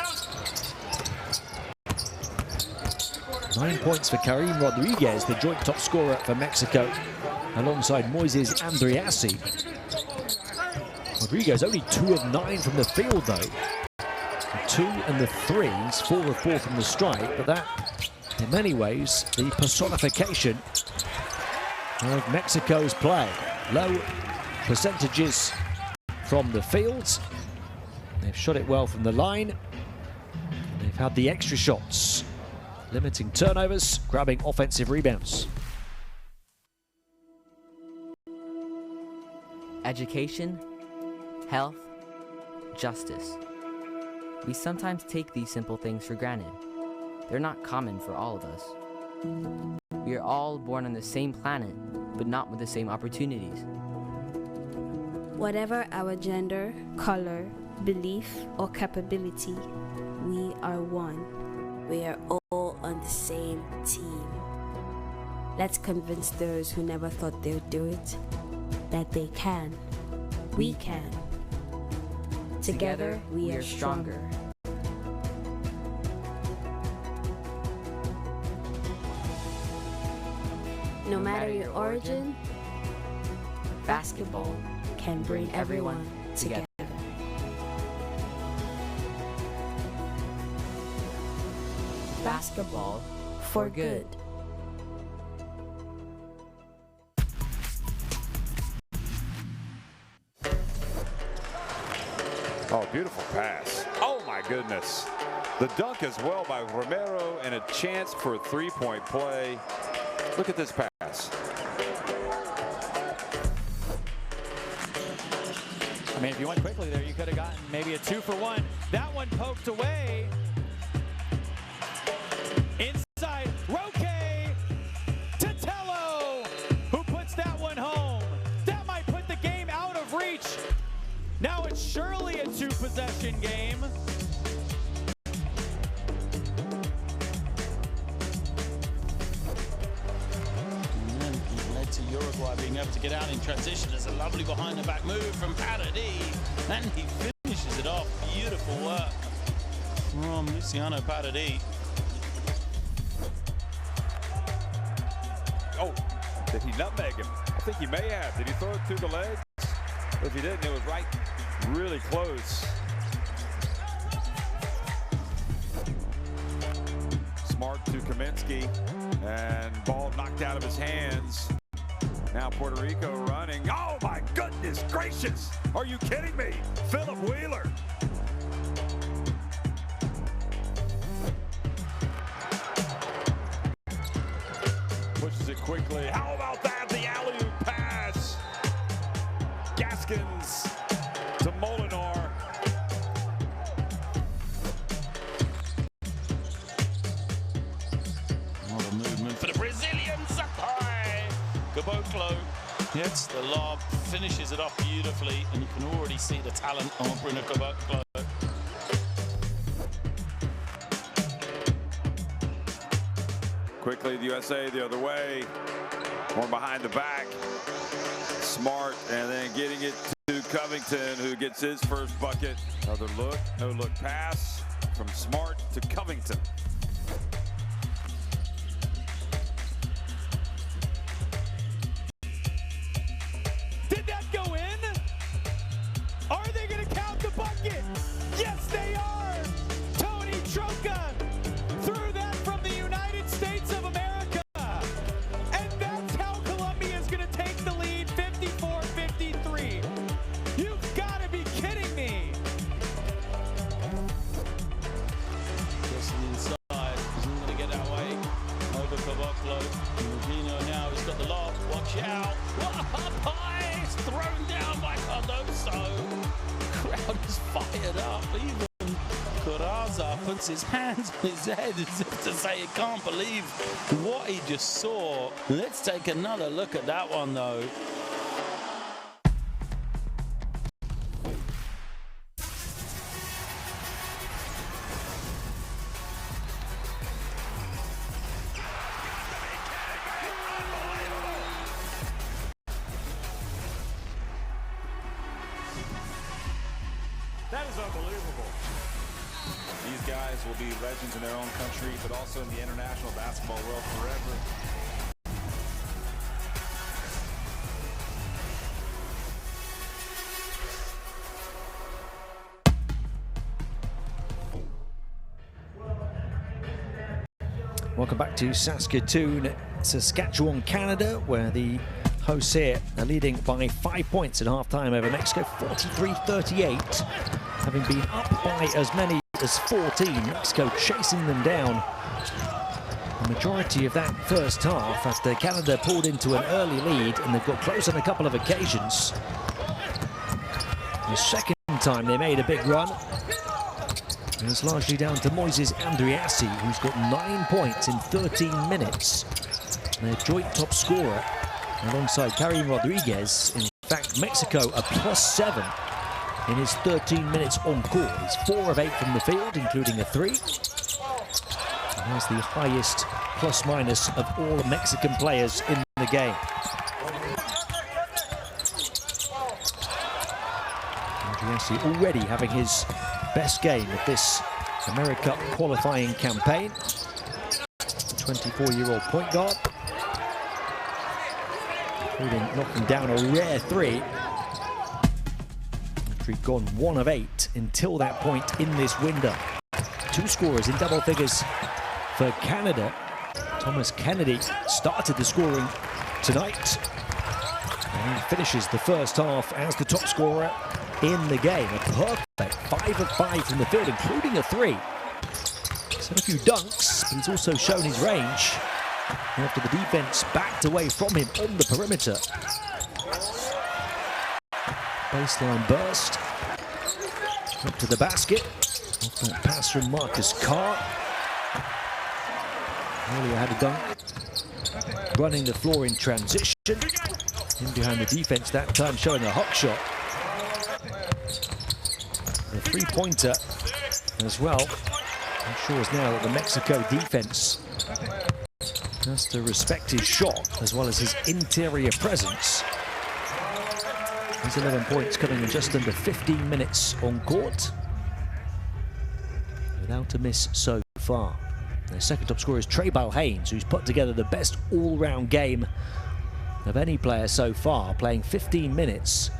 A: 9 points for Karim Rodriguez, the joint top scorer for Mexico, alongside Moises Andriassi. Rodriguez only 2 of 9 from the field, though. The 2 and the 3s, 4 of 4 from the strike, but that, in many ways, the personification of Mexico's play. Low percentages from the field. They've shot it well from the line. They've had the extra shots, limiting turnovers, grabbing offensive rebounds.
D: Education, health, justice. We sometimes take these simple things for granted. They're not common for all of us. We are all born on the same planet, but not with the same opportunities.
E: Whatever our gender, color, belief, or capability, we are one. We are all on the same team. Let's convince those who never thought they'd do it that they can. We can. Together, we are stronger. No matter your origin, basketball can bring everyone together. Basketball for good.
F: Oh, beautiful pass. Oh, my goodness. The dunk as well by Romero, and a chance for a 3-point play. Look at this pass.
G: I mean, if you went quickly there, you could have gotten maybe a 2-for-1. That one poked away. Inside, Roque to Tello, who puts that one home. That might put the game out of reach. Now it's surely a 2-possession game.
H: To Uruguay being able to get out in transition. There's a lovely behind the back move from Paradis, and he finishes it off. Beautiful work from Luciano Paradis.
F: Oh, did he nutmeg him? I think he may have. Did he throw it through the legs? If he didn't, it was right, really close. Smart to Kaminsky, and ball knocked out of his hands. Now Puerto Rico running. Oh my goodness gracious! Are you kidding me? Philip Wheeler. Pushes it quickly. How about that? The alley-oop pass. Gaskins to Molinar.
H: What a movement for the Brazilians. Sapai. Caboclo hits the lob, finishes it off beautifully, and you can already see the talent of Bruno Caboclo.
F: Quickly, the USA the other way. More behind the back. Smart, and then getting it to Covington, who gets his first bucket. Another look, no look pass from Smart to Covington.
G: Did that go in? Are they going to count the bucket? Yes, they are. Tony Troca threw that from the United States of America. And that's how Colombia is going to take the lead, 54-53. You've got to be kidding me.
H: Just inside, he's not going to get that way. Over Caboclo. Rubino now has got the lob. Watch out. Pie is thrown down by Cardoso. Crowd is fired up. Even Coraza puts his hands on his head as if to say he can't believe what he just saw. Let's take another look at that one though.
F: That is unbelievable.
I: These guys will be legends in their own country, but also in the international basketball world forever.
A: Welcome back to Saskatoon, Saskatchewan, Canada, where the hosts here are leading by 5 points at halftime over Mexico, 43-38. Having been up by as many as 14, Mexico chasing them down the majority of that first half after Canada pulled into an early lead, and they've got close on a couple of occasions. The second time they made a big run, it was largely down to Moises Andriassi, who's got 9 points in 13 minutes. Their joint top scorer alongside Karim Rodriguez. In fact, Mexico a +7 in his 13 minutes on court. He's 4 of 8 from the field, including a 3. And has the highest plus-minus of all Mexican players in the game. Andriassi already having his best game of this Americup qualifying campaign. 24-year-old point guard, including knocking down a rare 3. After he'd gone 1 of 8 until that point in this window. 2 scorers in double figures for Canada. Thomas Kennedy started the scoring tonight, and he finishes the first half as the top scorer in the game. A perfect 5 of 5 from the field, including a 3. He's had a few dunks, but he's also shown his range after the defense backed away from him on the perimeter. Baseline burst. Up to the basket. Off that pass from Marcus Carr. Earlier had a dunk. Running the floor in transition. In behind the defense, that time showing a hot shot. The three-pointer as well ensures now that the Mexico defense has to respect his shot as well as his interior presence. His 11 points coming in just under 15 minutes on court. Without a miss so far. Their second top scorer is Trebal Haynes, who's put together the best all-round game of any player so far, playing 15 minutes.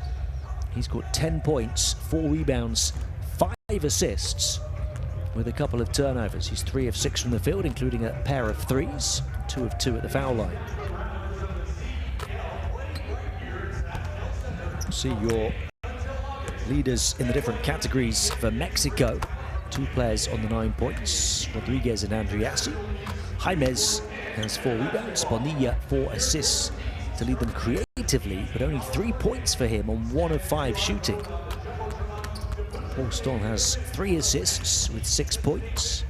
A: He's got 10 points, 4 rebounds, 5 assists, with a couple of turnovers. He's 3 of 6 from the field, including a pair of threes, 2 of 2 at the foul line. See your leaders in the different categories for Mexico. 2 players on the 9 points, Rodriguez and Andriassi. Jaimez has 4 rebounds, Bonilla 4 assists to lead them creatively, but only 3 points for him on 1 of 5 shooting. Paul Stoll has 3 assists with 6 points.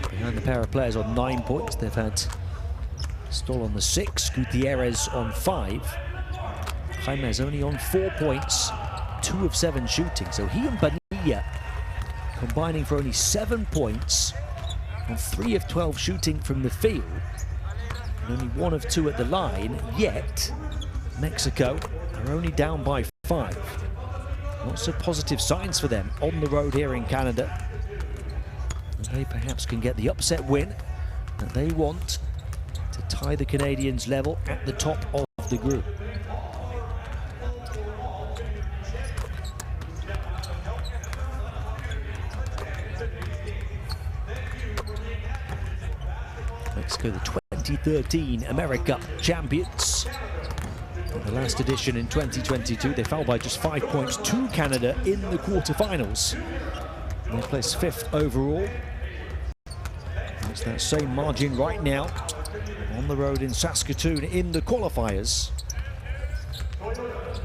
A: Behind the pair of players on 9 points, they've had Stoll on the 6, Gutierrez on 5. Jaimez only on 4 points, 2 of 7 shooting. So he and Bonilla combining for only 7 points on 3 of 12 shooting from the field. And only 1 of 2 at the line, yet Mexico are only down by 5. Lots of positive signs for them on the road here in Canada. And they perhaps can get the upset win that they want to tie the Canadians level at the top of the group. Mexico, the 2013 Americup champions. In the last edition in 2022, they fell by just 5 points to Canada in the quarterfinals. They placed 5th overall. It's that same margin right now on the road in Saskatoon in the qualifiers.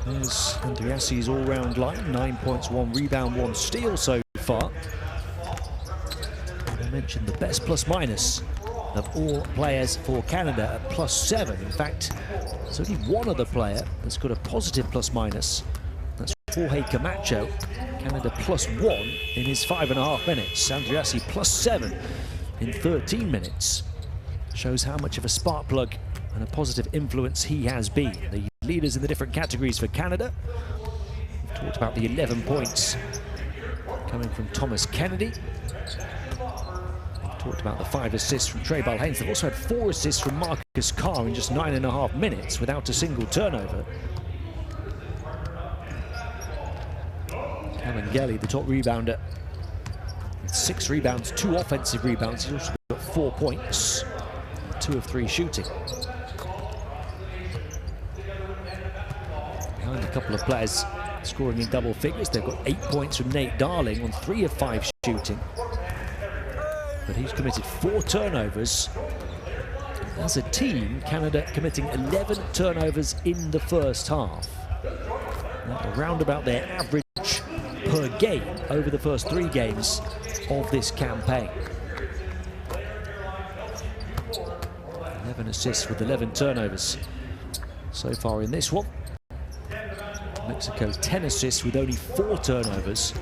A: There's Andriassi's all-round line, 9 points, 1 rebound, 1 steal so far. I mentioned the best plus-minus of all players for Canada at +7. In fact, there's only one other player that's got a positive plus-minus. That's Jorge Camacho. Canada +1 in his 5.5 minutes. Andriassi +7 in 13 minutes. Shows how much of a spark plug and a positive influence he has been. The leaders in the different categories for Canada. We've talked about the 11 points coming from Thomas Kennedy. We've talked about the 5 assists from Trebal Haynes. They've also had 4 assists from Marcus Carr in just 9.5 minutes without a single turnover. Kamangeli, the top rebounder, with 6 rebounds, 2 offensive rebounds. He's also got 4 points, 2 of 3 shooting. Behind a couple of players scoring in double figures. They've got 8 points from Nate Darling on 3 of 5 shooting. But he's committed 4 turnovers. As a team, Canada committing 11 turnovers in the first half. Around about their average per game over the first 3 games of this campaign. 11 assists with 11 turnovers so far in this one. Mexico 10 assists with only 4 turnovers.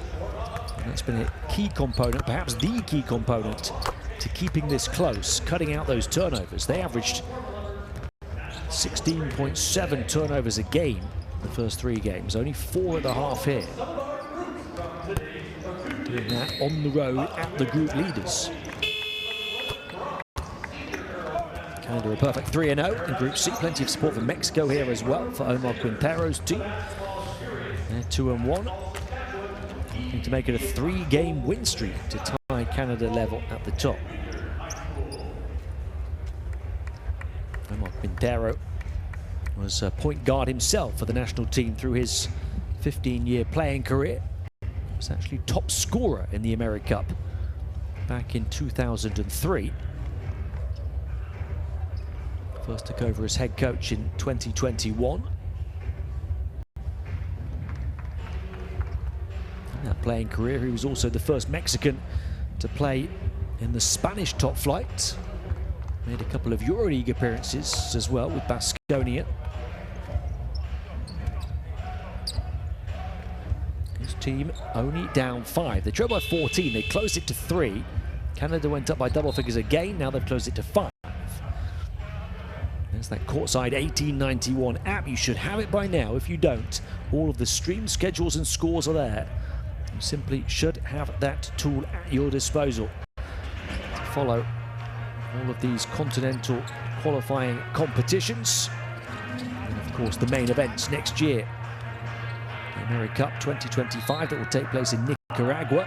A: And that's been a key component, perhaps the key component, to keeping this close, cutting out those turnovers. They averaged 16.7 turnovers a game in the first 3 games, only 4 at the half here. Doing that on the road at the group leaders. Canada a perfect 3-0 in Group C. Plenty of support from Mexico here as well for Omar Quintero's team. They're 2-1. Looking to make it a 3-game win streak to tie Canada level at the top. Omar Quintero was a point guard himself for the national team through his 15-year playing career. He was actually top scorer in the Americup back in 2003. First took over as head coach in 2021. In that playing career, he was also the first Mexican to play in the Spanish top flight. Made a couple of EuroLeague appearances as well with Baskonia. His team only down 5. They trailed by 14, they closed it to 3. Canada went up by double figures again, now they've closed it to 5. There's that courtside 1891 app. You should have it by now. If you don't, all of the stream schedules and scores are there. You simply should have that tool at your disposal to follow all of these continental qualifying competitions. And of course, the main events next year. The Americup 2025 that will take place in Nicaragua.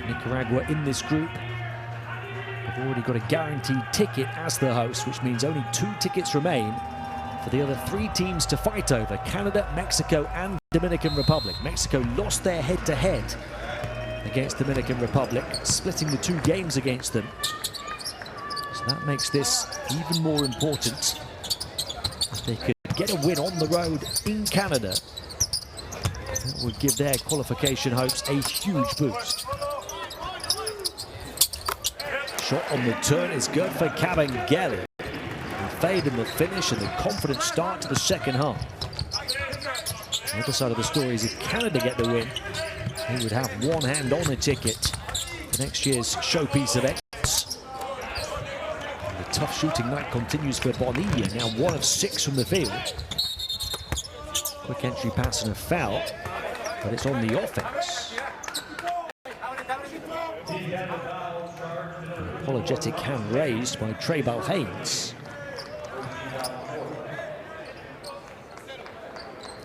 A: Nicaragua in this group have already got a guaranteed ticket as the host, which means only 2 tickets remain for the other 3 teams to fight over: Canada, Mexico and Dominican Republic. Mexico lost their head-to-head against Dominican Republic, splitting the 2 games against them. So that makes this even more important. If they could get a win on the road in Canada, that would give their qualification hopes a huge boost. Shot on the turn is good for Cabangeli. The fade in the finish and the confident start to the second half. The other side of the story is if Canada get the win, they would have one hand on the ticket for next year's showpiece events. And the tough shooting night continues for Bonilla, now 1 of 6 from the field. Quick entry pass and a foul, but it's on the offense. An apologetic hand raised by Treybal Haynes.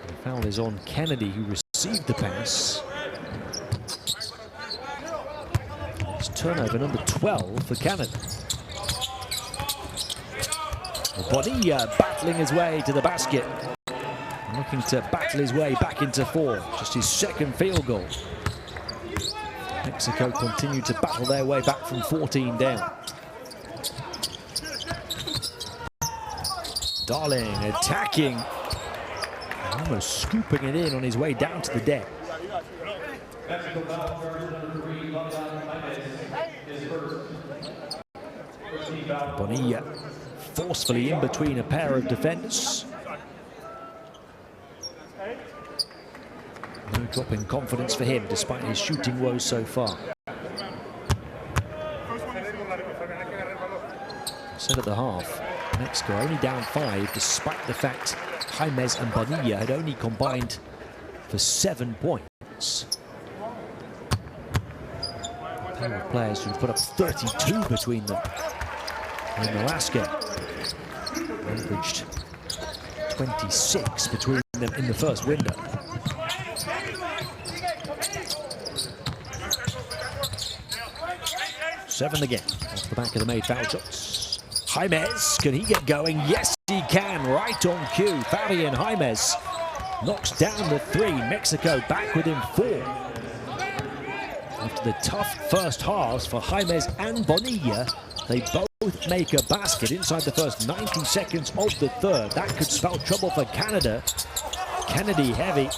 A: The foul is on Kennedy, who received the pass. It's turnover number 12 for Canada. Bonilla battling his way to the basket. Looking to battle his way back into 4. Just his second field goal. Mexico continue to battle their way back from 14 down. Darling attacking. Almost scooping it in on his way down to the deck. Bonilla forcefully in between a pair of defenders. No drop in confidence for him despite his shooting woes so far. Said at the half, Mexico only down 5 despite the fact James and Bonilla had only combined for 7 points. A pair of players who put up 32 between them in the last game. Averaged 26 between them in the first window. 7 again, off the back of the made foul shots. James, can he get going? Yes, he can, right on cue. Fabian James knocks down the 3. Mexico back within 4. After the tough first halves for James and Bonilla, they both make a basket inside the first 90 seconds of the third. That could spell trouble for Canada. Kennedy heavy,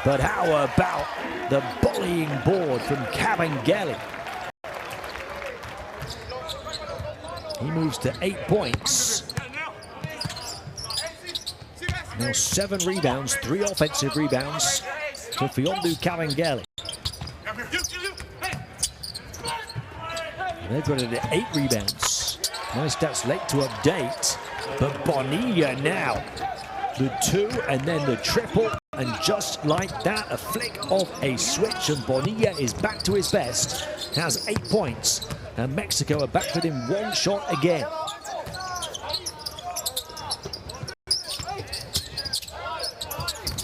A: but how about the volleying board from Cabangeli? He moves to 8 points. Now 7 rebounds, 3 offensive rebounds for Fiondu Cabangeli. They've got it at 8 rebounds. Nice stats late to update, but Bonilla now. The 2 and then the triple, and just like that, a flick of a switch, and Bonilla is back to his best, has 8 points, and Mexico are back within 1 shot again.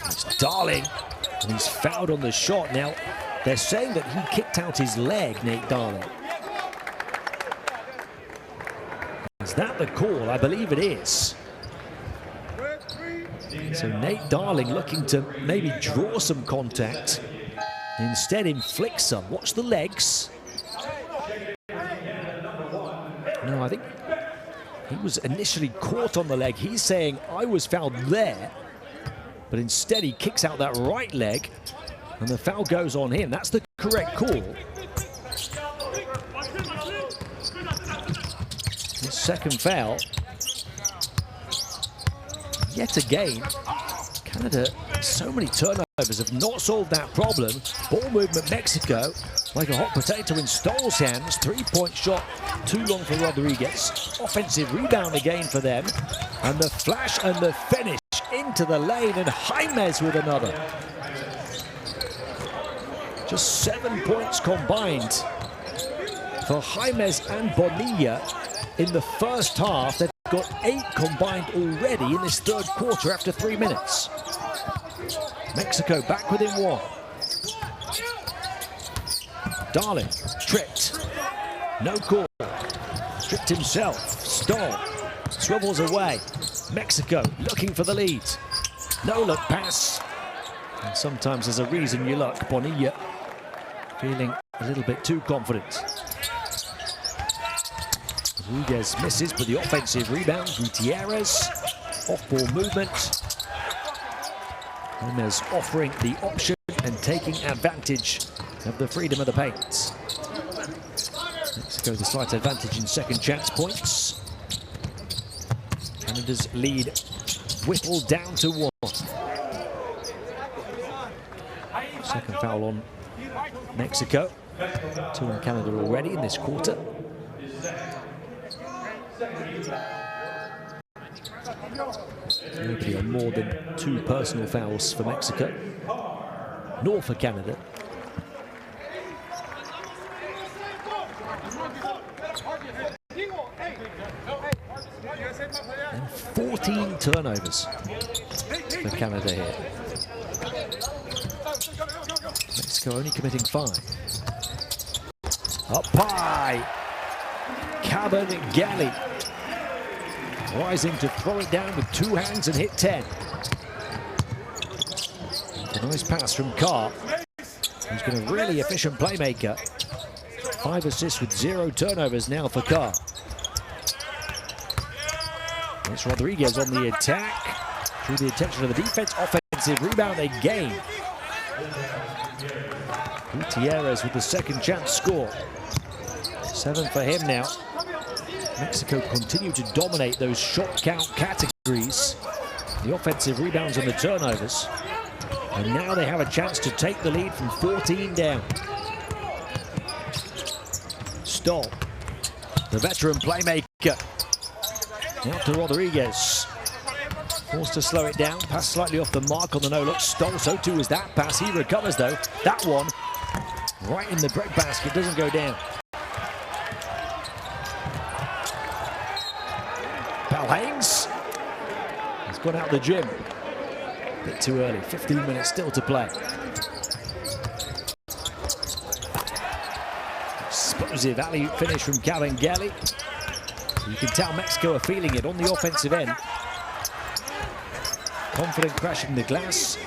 A: It's Darling, and he's fouled on the shot. Now, they're saying that he kicked out his leg, Nate Darling. Is that the call? I believe it is. So Nate Darling looking to maybe draw some contact. Instead inflicts some. Watch the legs. No, I think He was initially caught on the leg. He's saying, I was fouled there. But instead, he kicks out that right leg, and the foul goes on him. That's the correct call. The second foul. Yet again, Canada, so many turnovers, have not solved that problem. Ball movement, Mexico, like a hot potato in Stoll's hands. Three-point shot, too long for Rodriguez. Offensive rebound again for them. And the flash and the finish into the lane, and Jaimez with another. Just 7 points combined for Jaimez and Bonilla in the first half. They've got 8 combined already in this third quarter after 3 minutes. Mexico back within 1. Darling, tripped. No call. Tripped himself. Stoll. Swivels away. Mexico looking for the lead. No look pass. And sometimes there's a reason you look. Bonilla feeling a little bit too confident. Rodriguez misses, but the offensive rebound. Gutierrez, off-ball movement. Gomez offering the option and taking advantage of the freedom of the paint. Mexico the slight advantage in second chance points. Canada's lead whittled down to 1. Second foul on Mexico. 2 on Canada already in this quarter. Nobody on more than 2 personal fouls for Mexico, nor for Canada. And 14 turnovers for Canada here. Mexico only committing 5. Up high, Cabangeli rising to throw it down with 2 hands and hit 10. A nice pass from Carr, who's been a really efficient playmaker. 5 assists with 0 turnovers now for Carr. It's Rodriguez on the attack. Through the attention of the defense, offensive rebound again. Gutierrez with the second chance score. 7 for him now. Mexico continue to dominate those shot count categories. The offensive rebounds and the turnovers. And now they have a chance to take the lead from 14 down. Stoll, the veteran playmaker. Out to Rodriguez. Forced to slow it down. Pass slightly off the mark on the no-look. Stoll, so too is that pass. He recovers though. That one right in the breadbasket, doesn't go down. Haynes has gone out the gym. A bit too early, 15 minutes still to play. Explosive alley-oop finish from Cabangeli. You can tell Mexico are feeling it on the offensive end. Confident crashing the glass.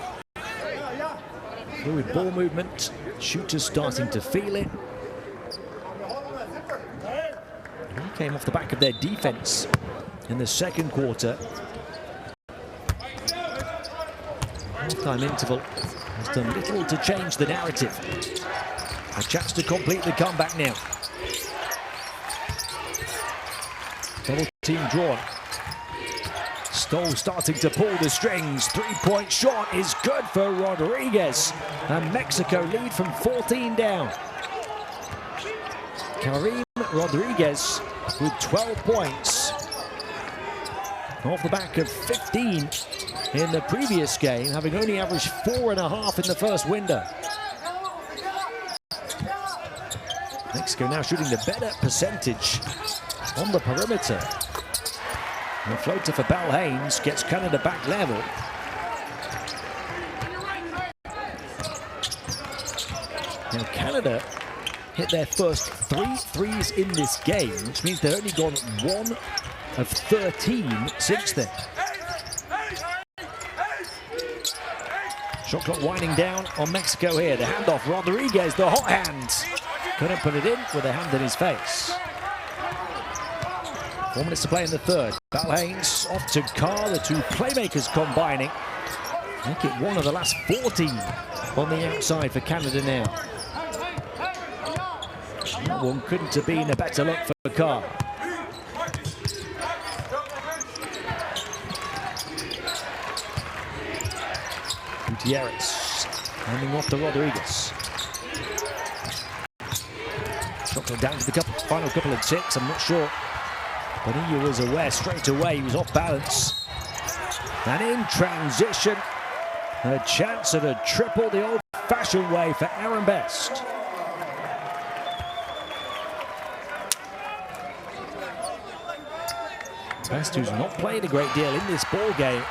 A: Fluid ball movement. Shooters starting to feel it. He came off the back of their defense in the second quarter. Half-time interval has done little to change the narrative. A chance to complete the comeback now. Double team drawn. Stoll starting to pull the strings. 3-point shot is good for Rodriguez. And Mexico lead from 14 down. Karim Rodriguez with 12 points. Off the back of 15 in the previous game, having only averaged 4.5 in the first window. Mexico now shooting the better percentage on the perimeter. And the floater for Bal Haynes gets Canada back level. Now Canada hit their first 3 threes in this game, which means they've only gone 1 of 13 since then. Shot clock winding down on Mexico here. The handoff, Rodriguez, the hot hand. Couldn't put it in with a hand in his face. 4 minutes to play in the third. Balhaines off to Carr, the two playmakers combining. Make it one of the last 14 on the outside for Canada now. That one couldn't have been a better look for Carr. Gutierrez handing off to Rodriguez. Shot clock down to the final couple of ticks. I'm not sure. Bonilla was aware straight away he was off balance. And in transition, a chance at a triple the old-fashioned way for Aaron Best. Best, who's not played a great deal in this ball game,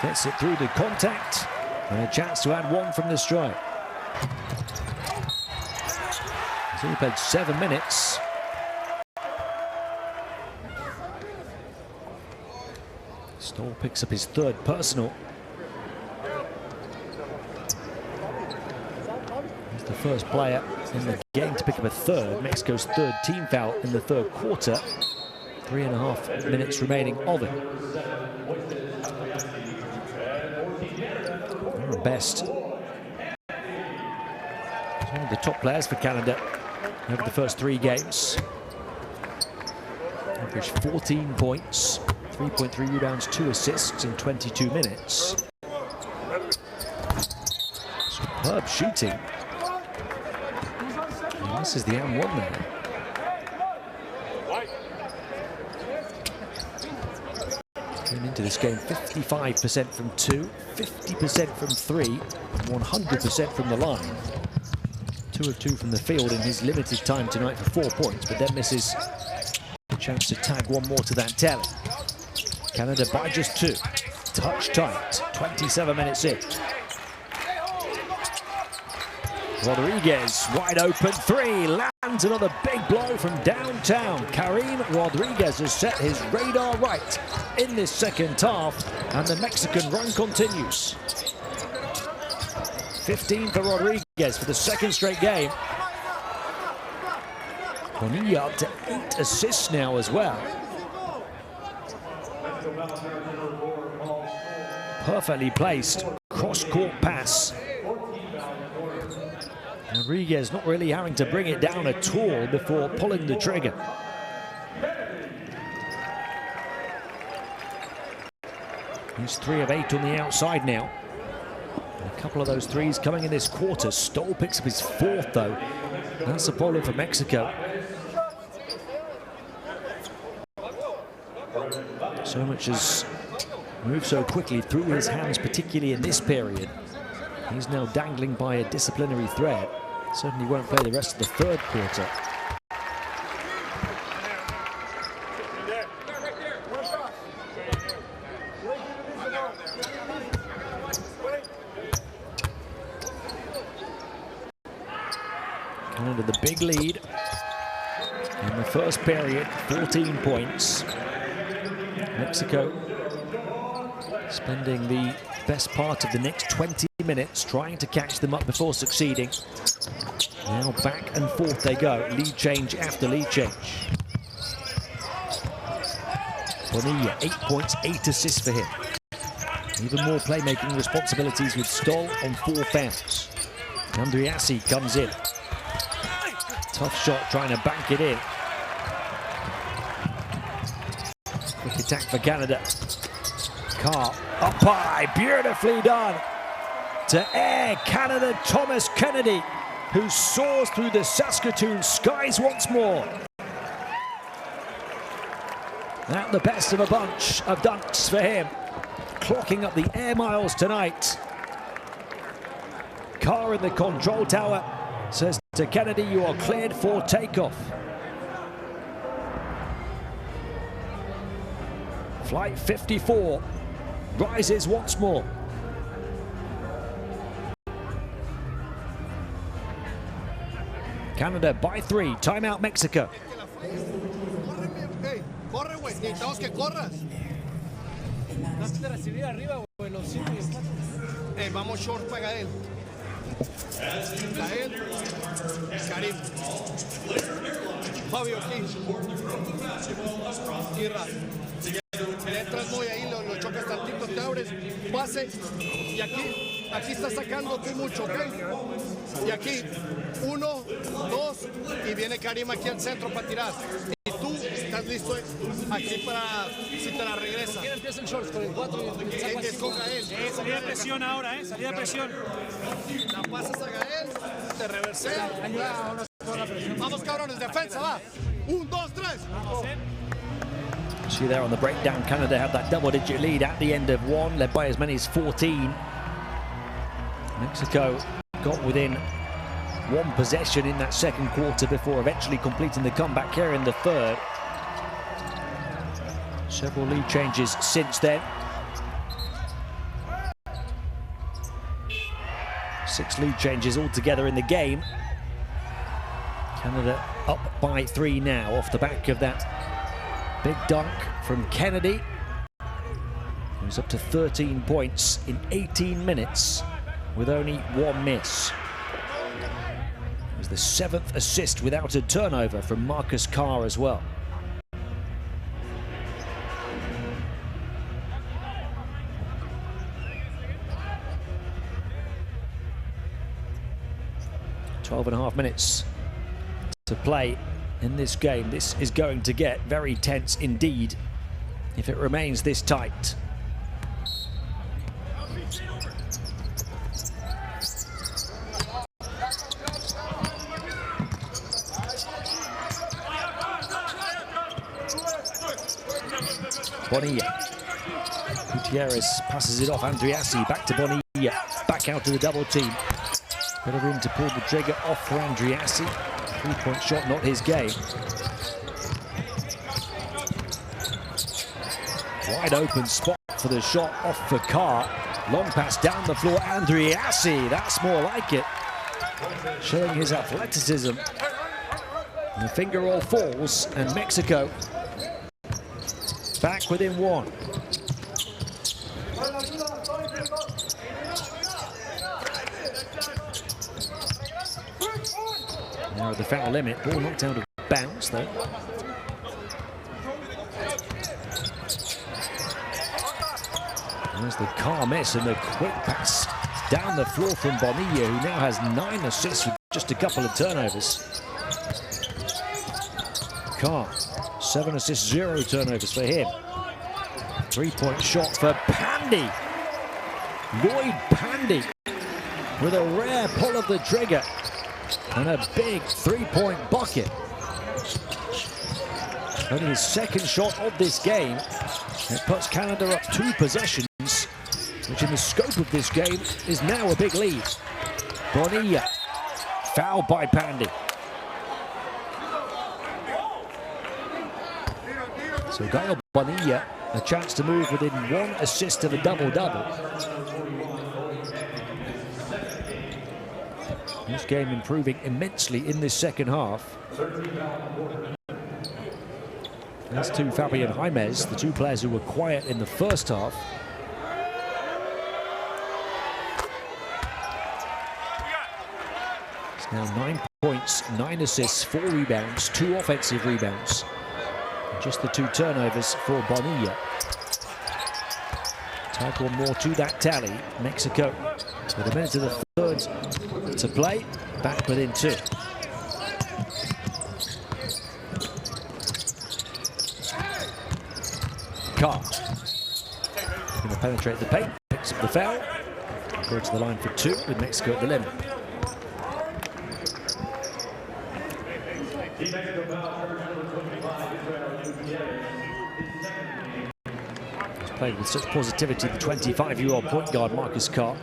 A: gets it through the contact and a chance to add one from the strike. He's only played 7 minutes. Stoll picks up his third personal. He's the first player in the game to pick up a third. Mexico's third team foul in the third quarter. 3.5 minutes remaining of it. Aaron Best is one of the top players for Canada over the first 3 games. Averaged 14 points, 3.3 rebounds, 2 assists in 22 minutes. Superb shooting. And this is the M1 there. Came into this game 55% from 2, 50% from 3, and 100% from the line. 2 of 2 from the field in his limited time tonight for 4 points, but then misses a chance to tag one more to that tally. Canada by just 2. Touch tight, 27 minutes in. Rodriguez, wide open 3, lands another big blow from downtown. Karim Rodriguez has set his radar right in this second half, and the Mexican run continues. 15 for Rodriguez for the second straight game. Bonilla up to 8 assists now as well. Perfectly placed cross-court pass. Rodriguez not really having to bring it down at all before pulling the trigger. He's 3 of 8 on the outside now. A couple of those threes coming in this quarter. Stoll picks up his 4th though. That's a problem for Mexico. So much has moved so quickly through his hands, particularly in this period. He's now dangling by a disciplinary thread. Certainly won't play the rest of the third quarter. Canada the big lead in the first period, 14 points. Mexico spending the best part of the next 20 minutes trying to catch them up before succeeding. Now back and forth they go, lead change after lead change. Bonilla, 8 points, 8 assists for him. Even more playmaking responsibilities with Stoll on 4 fouls. Andriassi comes in. Tough shot trying to bank it in. Quick attack for Canada. Carr up high, beautifully done to Air Canada Thomas Kennedy, who soars through the Saskatoon skies once more. At the best of a bunch of dunks for him, clocking up the air miles tonight. Carr in the control tower says to Kennedy, you are cleared for takeoff. Flight 54 rises once more. Canada by 3, timeout Mexico.
B: Corre, güey, necesitamos que corras. Vamos short para él. Gael, Karim. Fabio aquí. Irra. Le entras muy ahí, lo chocas tantito, te abres, pase. Y aquí está sacando tú mucho, ¿ok? Y aquí, 1, 2, y viene Karim aquí al centro para tirar. Y tú estás listo aquí para si te la regresa. ¿Quién empieza el short con el 4? Es con Gael.
G: Salida de presión ahora, salida de presión.
B: La pasas a Gael, te reversea. Vamos, cabrones, defensa, va. 1, 2, 3.
A: See there on the breakdown, Canada had that double-digit lead at the end of one, led by as many as 14. Mexico got within one possession in that second quarter before eventually completing the comeback here in the third. Several lead changes since then. 6 lead changes altogether in the game. Canada up by 3 now off the back of that big dunk from Kennedy. It was up to 13 points in 18 minutes with only 1 miss. It was the 7th assist without a turnover from Marcus Carr as well. Twelve and a half minutes to play in this game. This is going to get very tense indeed if it remains this tight. Bonilla. Gutierrez passes it off. Andriassi back to Bonilla. Back out to the double team. Bit of room to pull the trigger off for Andriassi. 3-point shot, not his game. Wide open spot for the shot off for Carr. Long pass down the floor. Andriassi, that's more like it. Showing his athleticism. And the finger roll falls, and Mexico back within 1. Now at the foul limit, ball knocked out of bounds though. There's the Carr miss and the quick pass down the floor from Bonilla, who now has 9 assists with just a couple of turnovers. Carr, 7 assists, 0 turnovers for him. 3-point shot for Pandy. Lloyd Pandy with a rare pull of the trigger and a big 3-point bucket. Only his second shot of this game. It puts Canada up 2 possessions, which in the scope of this game is now a big lead. Bonilla, fouled by Pandy. So Gael Bonilla, a chance to move within 1 assist of a double-double. This game improving immensely in this second half. That's to Fabian Jaimez, the 2 players who were quiet in the first half. It's now 9 points, 9 assists, 4 rebounds, 2 offensive rebounds. And just the 2 turnovers for Bonilla. Tag 1 more to that tally. Mexico with a minute of the third to play, back within 2. Carr going to penetrate the paint, picks up the foul, go to the line for 2 with Mexico at the limit. He's played with such positivity, the 25-year-old point guard Marcus Carr.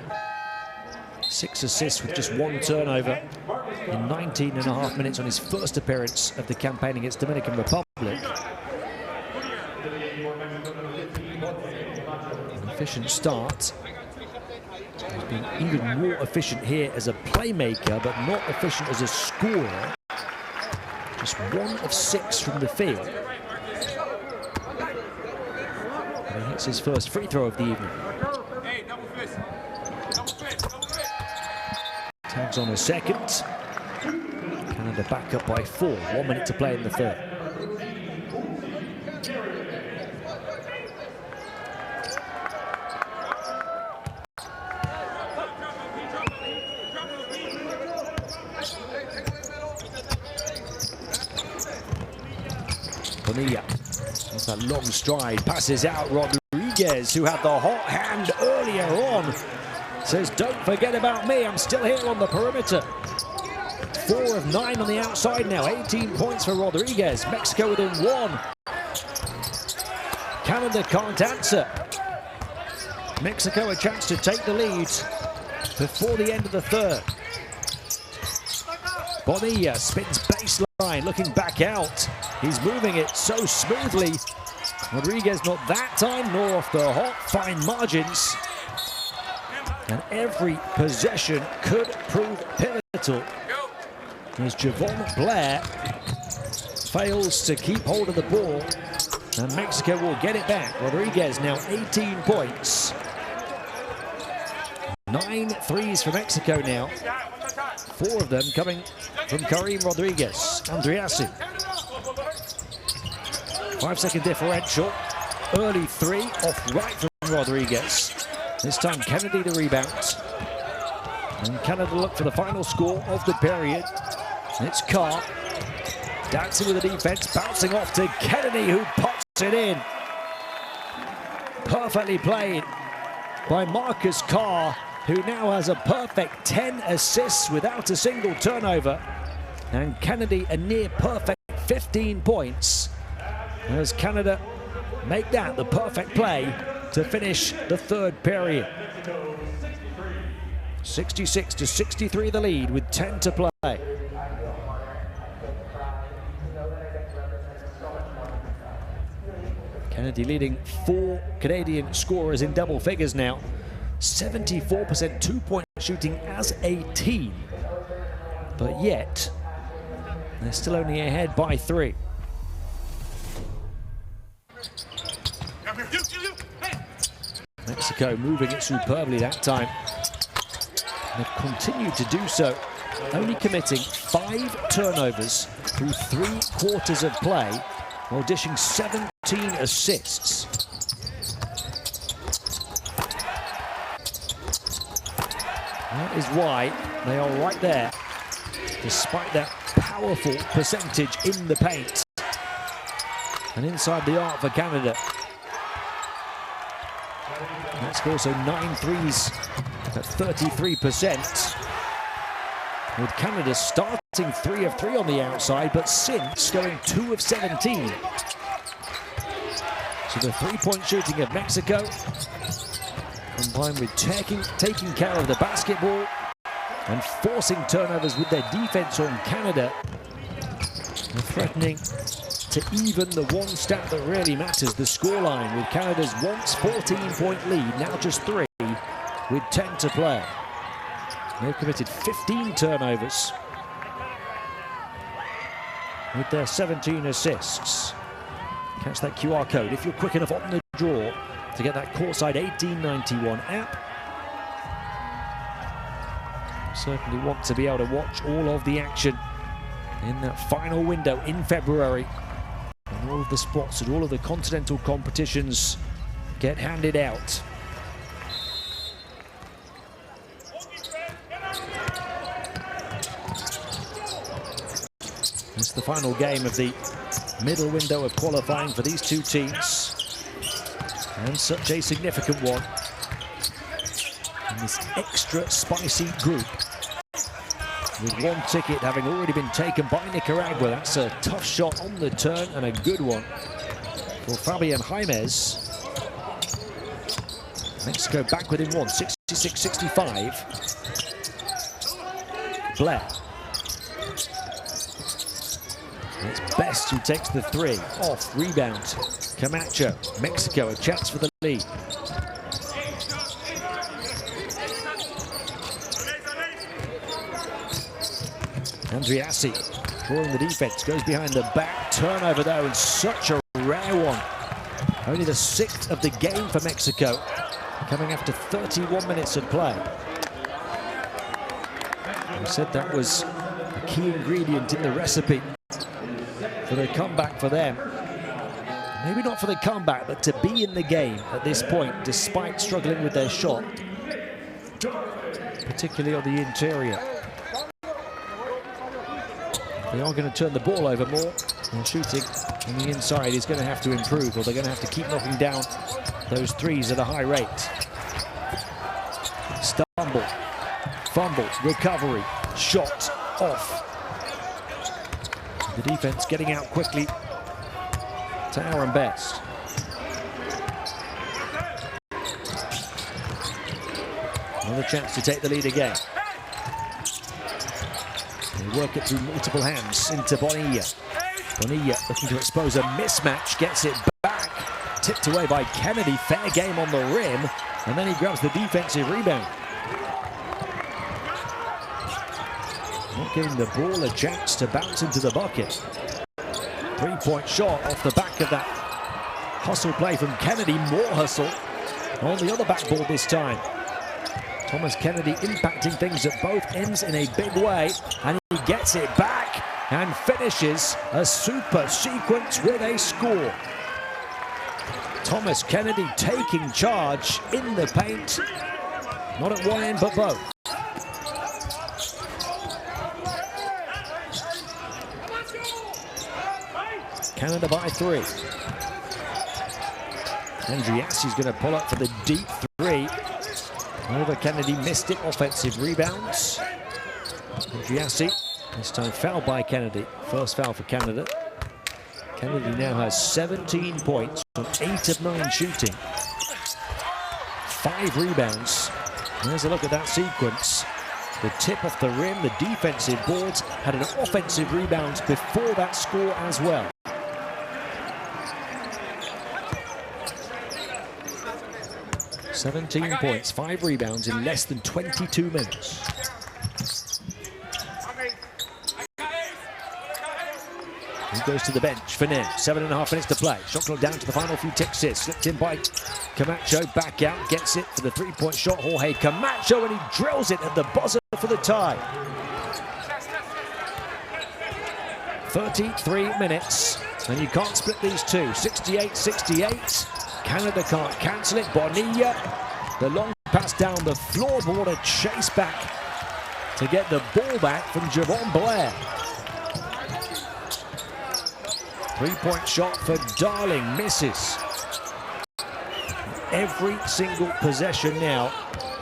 A: 6 assists with just 1 turnover in 19 and a half minutes on his first appearance of the campaign against Dominican Republic. An efficient start. He's been even more efficient here as a playmaker, but not efficient as a scorer. Just 1 of 6 from the field. And he hits his first free throw of the evening. Tags on a second. Canada back up by 4. 1 minute to play in the third. Bonilla. That's that long stride. Passes out Rodriguez, who had the hot hand earlier on. Says, don't forget about me. I'm still here on the perimeter. 4 of 9 on the outside now. 18 points for Rodriguez. Mexico within 1. Canada can't answer. Mexico a chance to take the lead before the end of the third. Bonilla spins baseline, looking back out. He's moving it so smoothly. Rodriguez not that time, nor off the hop. Fine margins. And every possession could prove pivotal. As Javon Blair fails to keep hold of the ball. And Mexico will get it back. Rodriguez now 18 points. 9 threes for Mexico now. 4 of them coming from Kareem Rodriguez. Andriassi. 5-second differential. Early 3 off right from Rodriguez. This time Kennedy the rebound. And Canada look for the final score of the period. It's Carr. Dancing with the defense, bouncing off to Kennedy, who pops it in. Perfectly played by Marcus Carr, who now has a perfect 10 assists without a single turnover. And Kennedy a near perfect 15 points. As Canada make that the perfect play to finish the third period. 66-63 the lead with 10 to play. Kennedy leading 4 Canadian scorers in double figures now. 74% 2-point shooting as a team. But yet, they're still only ahead by 3. Mexico moving it superbly that time. They've continued to do so, only committing 5 turnovers through 3 quarters of play, while dishing 17 assists. That is why they are right there, despite that powerful percentage in the paint. And inside the arc for Canada. That's also 9 threes at 33%. With Canada starting 3 of 3 on the outside, but since going 2 of 17. So the 3-point shooting of Mexico, combined with taking care of the basketball and forcing turnovers with their defense on Canada, they're threatening to even the one stat that really matters, the scoreline, with Canada's once 14-point lead, now just 3, with 10 to play. They've committed 15 turnovers with their 17 assists. Catch that QR code if you're quick enough on the draw to get that courtside 1891 app. Certainly want to be able to watch all of the action in that final window in February. And all of the spots and all of the continental competitions get handed out. It's the final game of the middle window of qualifying for these two teams. And such a significant one in this extra spicy group. With one ticket having already been taken by Nicaragua. That's a tough shot on the turn and a good one for Fabian Jaimes. Mexico back within 1, 66-65. Blair. It's Best who takes the 3. Off, rebound. Camacho. Mexico a chance for the lead. Andriassi drawing the defense, goes behind the back. Turnover though, and such a rare one. Only the 6th of the game for Mexico, coming after 31 minutes of play. We said that was a key ingredient in the recipe for the comeback for them. Maybe not for the comeback, but to be in the game at this point, despite struggling with their shot, particularly on the interior. They are going to turn the ball over more, and shooting on the inside is going to have to improve, or they're going to have to keep knocking down those threes at a high rate. Stumble, fumble, recovery, shot off. The defense getting out quickly to Aaron Best. Another chance to take the lead again. They work it through multiple hands into Bonilla. Bonilla looking to expose a mismatch, gets it back. Tipped away by Kennedy, fair game on the rim, and then he grabs the defensive rebound. Not giving the ball a chance to bounce into the bucket. Three-point shot off the back of that hustle play from Kennedy. More hustle on the other backboard this time. Thomas Kennedy impacting things at both ends in a big way, and he gets it back and finishes a super sequence with a score. Thomas Kennedy taking charge in the paint, not at one end but both. Canada by 3. Andriassi's going to pull up for the deep 3. However, Kennedy missed it. Offensive rebounds. Andriassi, this time fouled by Kennedy. First foul for Canada. Kennedy now has 17 points on 8 of 9 shooting. 5 rebounds. There's a look at that sequence. The tip off the rim, the defensive boards, had an offensive rebound before that score as well. "17 points, 5 rebounds in less than 22 minutes. He goes to the bench for now. 7.5 minutes to play. Shot clock down to the final few ticks here. Slipped in by Camacho. Back out. Gets it for the three-point shot. Jorge Camacho, and he drills it at the buzzer for the tie. 33 minutes. And you can't split these two. 68-68. Canada can't cancel it. Bonilla. The long pass down the floor. But what a chase back to get the ball back from Javon Blair. Three-point shot for Darling, misses. Every single possession now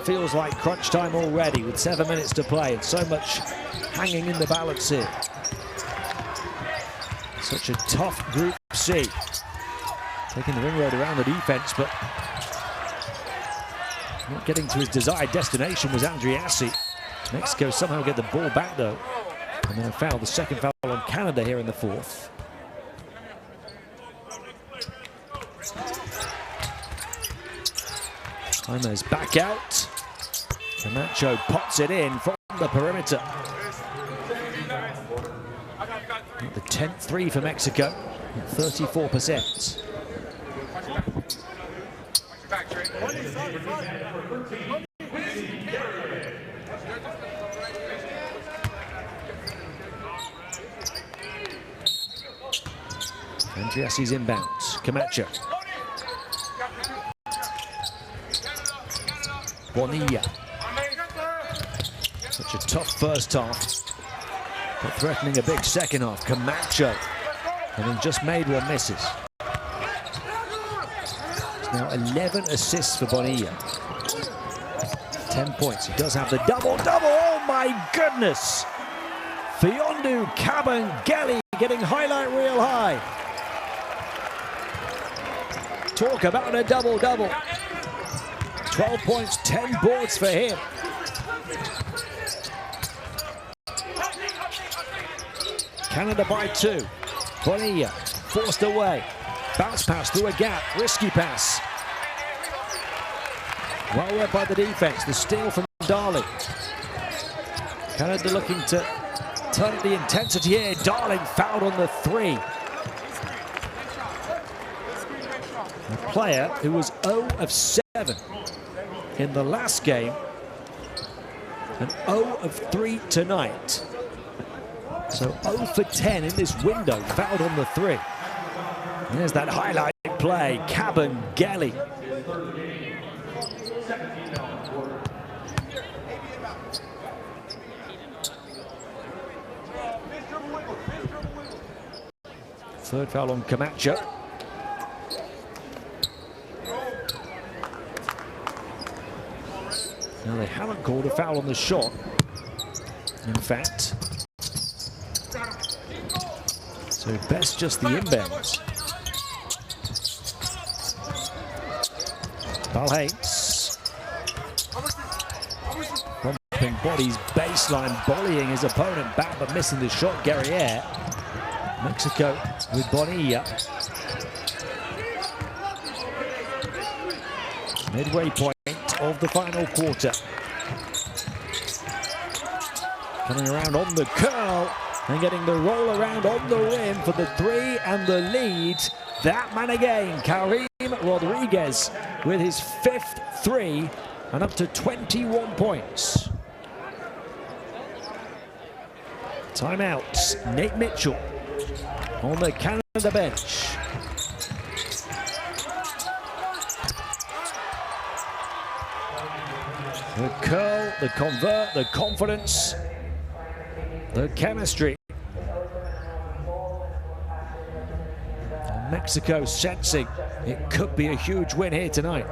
A: feels like crunch time already with 7 minutes to play and so much hanging in the balance here. Such a tough Group C. Taking the ring road around the defense, but not getting to his desired destination was Andriassi. Mexico somehow get the ball back though. And then a foul, the second foul on Canada here in the fourth. Jaimez back out. Camacho pots it in from the perimeter. The 10th three for Mexico, 34%. Andriassi's inbounds. Camacho. Bonilla. Such a tough first half, but threatening a big second half. Camacho, and then just made one, misses. It's now 11 assists for Bonilla. 10 points. He does have the double-double. Oh my goodness! Fiondu Kabengele getting highlight reel high. Talk about a double-double. 12 points, 10 boards for him. Canada by 2. Bonilla forced away. Bounce pass through a gap. Risky pass. Well read by the defense. The steal from Darling. Canada looking to turn up the intensity here. Darling fouled on the 3. A player who was 0 of 7 in the last game and 0 of 3 tonight. So 0 for 10 in this window, fouled on the 3. And there's that highlight play, Kabengele. Third foul on Camacho. Now they haven't called a foul on the shot. In fact, so best just the inbounds. Balhates. Romping bodies, baseline, volleying his opponent back but missing the shot, Guerrier. Mexico with Bonilla. Midway point of the final quarter. Coming around on the curl and getting the roll around on the rim for the 3 and the lead. That man again, Karim Rodriguez with his 5th 3 and up to 21 points. Timeouts, Nate Mitchell on the Canada bench. The curl, the convert, the confidence, the chemistry. And Mexico sensing it could be a huge win here tonight.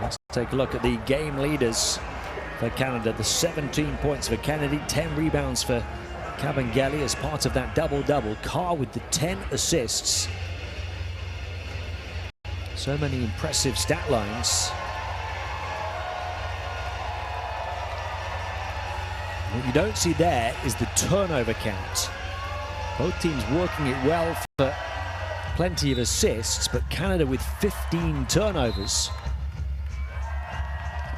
A: Let's take a look at the game leaders for Canada. The 17 points for Kennedy, 10 rebounds for Kabengele as part of that double-double. Carr with the 10 assists. So many impressive stat lines. What you don't see there is the turnover count. Both teams working it well for plenty of assists, but Canada with 15 turnovers.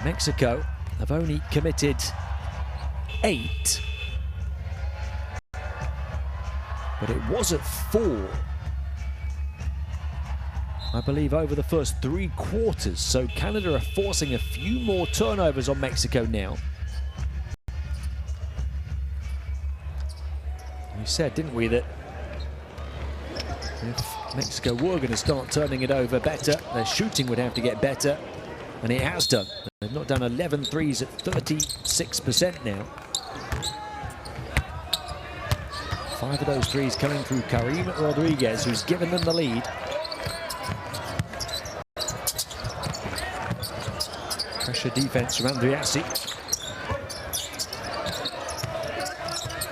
A: Mexico have only committed 8, but it was at 4, I believe, over the first 3 quarters. So Canada are forcing a few more turnovers on Mexico now. We said, didn't we, that if Mexico were going to start turning it over better, their shooting would have to get better, and it has done. They've not done 11 threes at 36% now. 5 of those threes coming through Karim Rodriguez, who's given them the lead. Pressure defense from Andriassi.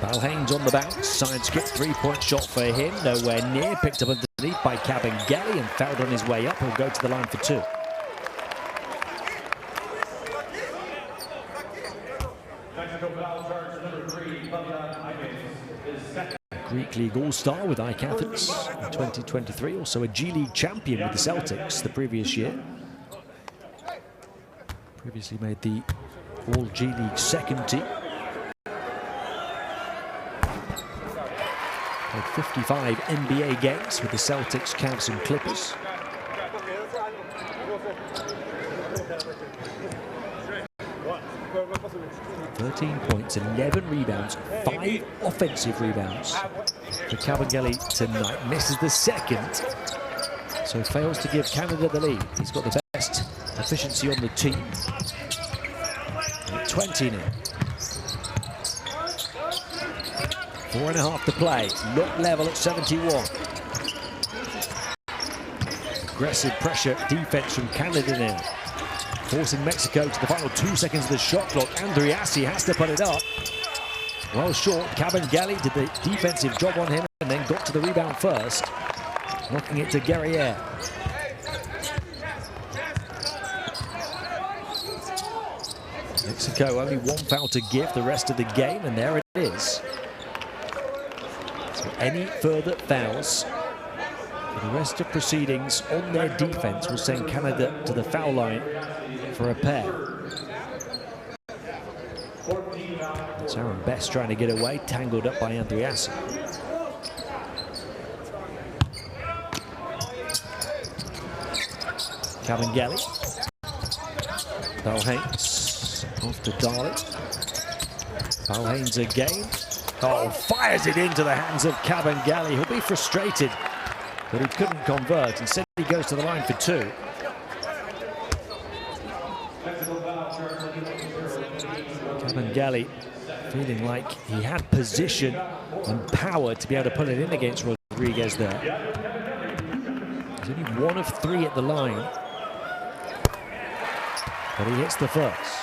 A: Balhanes on the bounce, side skip, 3-point shot for him, nowhere near, picked up underneath by Kabengele and fouled on his way up. He'll go to the line for 2. Greek League All-Star with Ike Athens in 2023, also a G League champion with the Celtics the previous year. Previously made the All G League second team. Played 55 NBA games with the Celtics, Cavs and Clippers. "13 points, 11 rebounds, 5 offensive rebounds for Kabengele tonight. Misses the second, so fails to give Canada the lead. He's got the best efficiency on the team. 20 now. 4.5 to play. Look level at 71. Aggressive pressure defense from Canada now, forcing Mexico to the final 2 seconds of the shot clock. Andriassi has to put it up. Well short. Kabengele did the defensive job on him and then got to the rebound first, knocking it to Guerrier. Mexico only one foul to give the rest of the game, and there it is. So any further fouls for the rest of proceedings on their defense will send Canada to the foul line for a pair. It's Aaron Best trying to get away, tangled up by Andriassi. Cabangeli. Balhains off to Darley. Balhains again. Oh, fires it into the hands of Cabangeli. He'll be frustrated, but he couldn't convert. Instead, he goes to the line for two. Cabangeli feeling like he had position and power to be able to put it in against Rodriguez there. He's only 1 of 3 at the line, but he hits the first.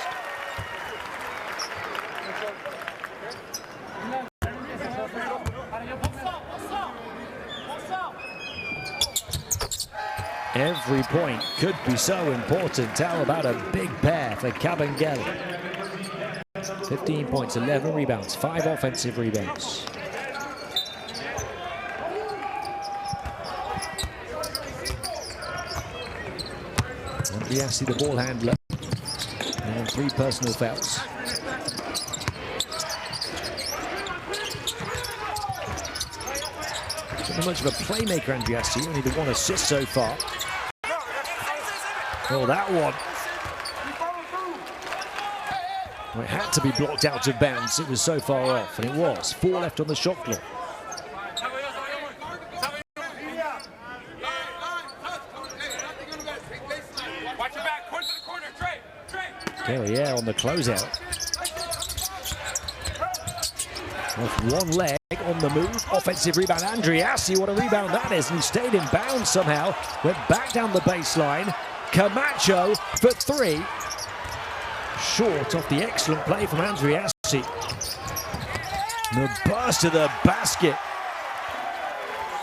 A: Every point could be so important. How about a big pair for Cabangeli? 15 points, 11 rebounds, 5 offensive rebounds. Andriassi, the ball handler, and 3 personal fouls. Not much of a playmaker, Andriassi, only the 1 assist so far. Oh, that one. Well, it had to be blocked out of bounds. It was so far off, and it was. 4 left on the shot clock. Derriere on the closeout. Off one leg on the move. Offensive rebound. Andriassi, what a rebound that is. And he stayed in bounds somehow. Went back down the baseline. Camacho for 3. Short off the excellent play from Andriassi. The burst to the basket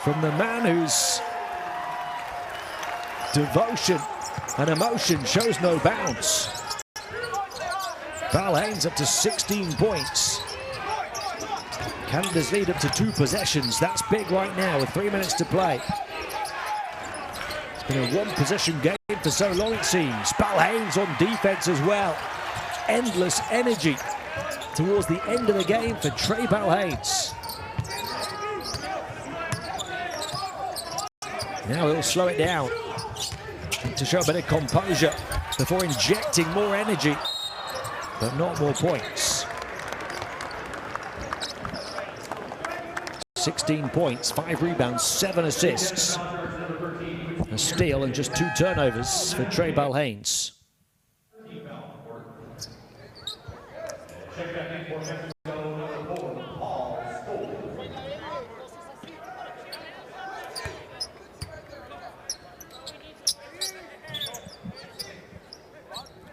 A: from the man whose devotion and emotion shows no bounds. Balhains up to 16 points. Canada's lead up to 2 possessions. That's big right now with 3 minutes to play. It's been a 1-possession game for so long, it seems. Balhains on defense as well. Endless energy towards the end of the game for Trey Balhains. Now he'll slow it down to show a bit of composure before injecting more energy, but not more points. 16 points, 5 rebounds, 7 assists. A steal and just 2 turnovers for Trey Balhains.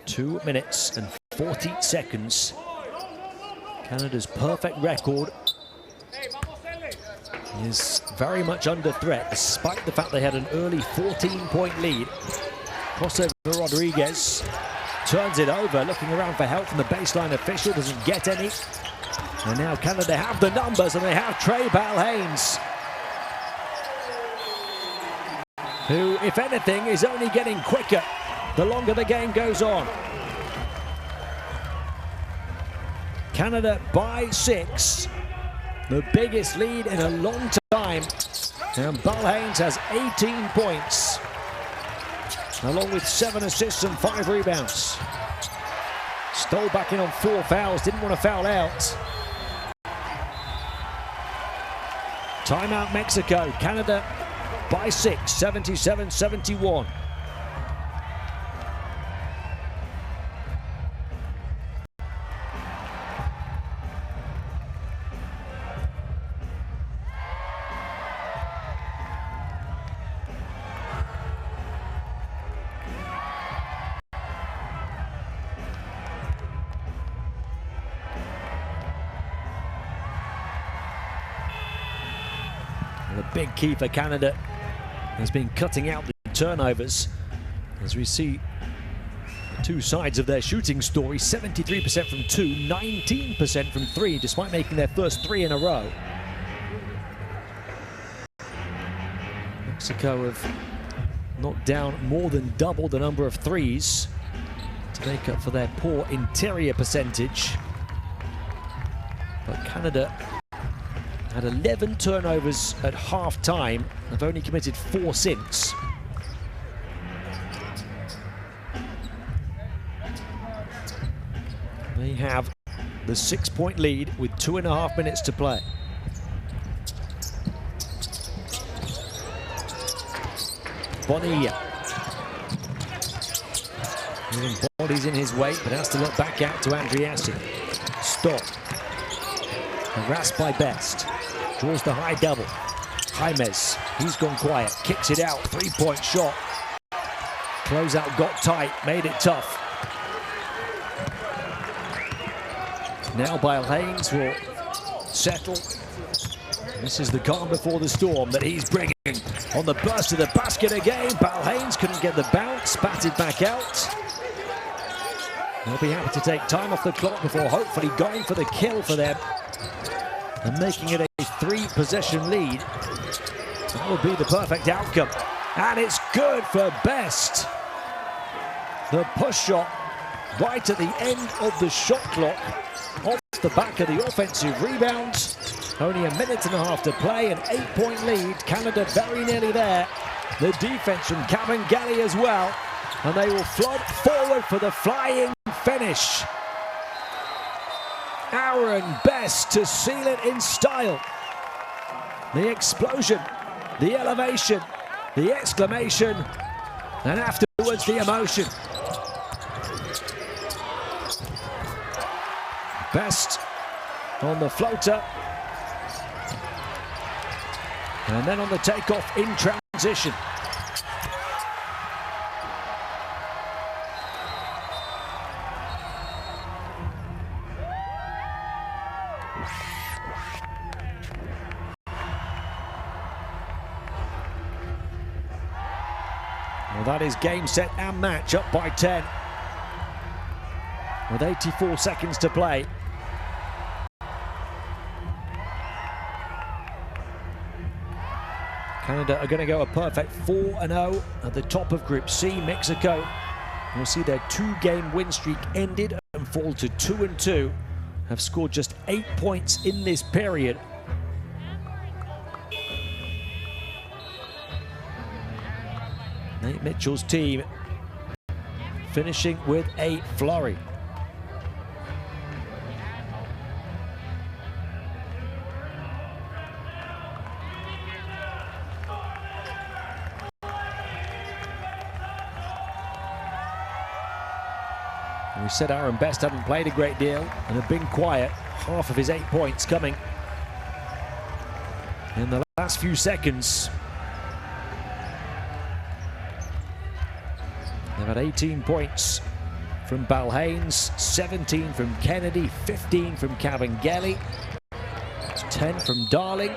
A: Two minutes and 40 seconds. Canada's perfect record is very much under threat, despite the fact they had an early 14-point lead. Crossover Rodriguez turns it over, looking around for help from the baseline official, doesn't get any. And now Canada have the numbers, and they have Trey Balhains, who, if anything, is only getting quicker the longer the game goes on. Canada by 6, the biggest lead in a long time. And Balhains has 18 points, along with 7 assists and 5 rebounds. Stole back in on 4 fouls, didn't want to foul out. Timeout Mexico, Canada by 6, 77-71. The big key for Canada has been cutting out the turnovers, as we see Two sides of their shooting story, 73% from 2, 19% from 3, despite making their first 3 in a row. Mexico have knocked down more than double the number of threes to make up for their poor interior percentage. But Canada had 11 turnovers at half-time. They've only committed 4 since. They have the 6-point lead with 2.5 minutes to play. Bonilla. Even Body's in his weight, but has to look back out to Andriassi. Stop. Harassed by Best. Draws the high double. Jaimes, he's gone quiet. Kicks it out. 3-point shot. Closeout got tight. Made it tough. Now Haynes will settle. This is the calm before the storm that he's bringing. On the burst of the basket again. Haynes couldn't get the bounce. Batted back out. They'll be happy to take time off the clock before hopefully going for the kill for them and making it a 3-possession lead. That would be the perfect outcome. And it's good for Best. The push shot right at the end of the shot clock. Off the back of the offensive rebound. Only 1.5 minutes to play, an 8-point lead. Canada very nearly there. The defense from Kabengele as well. And they will flood forward for the flying finish. Aaron Best to seal it in style. The explosion, the elevation, the exclamation, and afterwards the emotion. Best on the floater. And then on the takeoff in transition. Well, that is game, set and match, up by 10. With 84 seconds to play. Canada are going to go a perfect 4-0 at the top of Group C. Mexico will see their 2-game win streak ended and fall to 2-2. Have scored just 8 points in this period. Nate Mitchell's team finishing with a flurry. We said Aaron Best hadn't played a great deal and had been quiet. Half of his 8 points coming in the last few seconds. They've had 18 points from Haynes, 17 from Kennedy, 15 from Kabengele, 10 from Darling.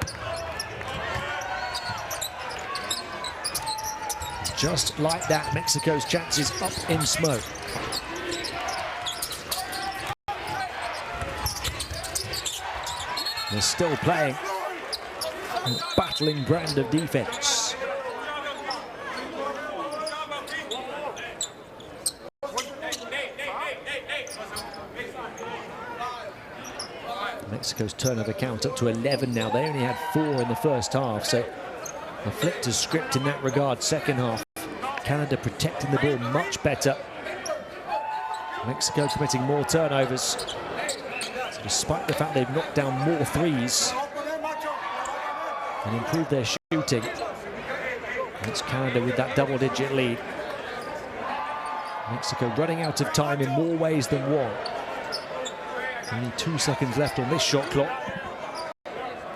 A: Just like that, Mexico's chances up in smoke. They're still playing a battling brand of defense. Mexico's turnover count up to 11 now. They only had 4 in the first half, so a flip to script in that regard. Second half, Canada protecting the ball much better. Mexico committing more turnovers. So despite the fact they've knocked down more threes and improved their shooting, it's Canada with that double-digit lead. Mexico running out of time in more ways than one. Only 2 seconds left on this shot clock.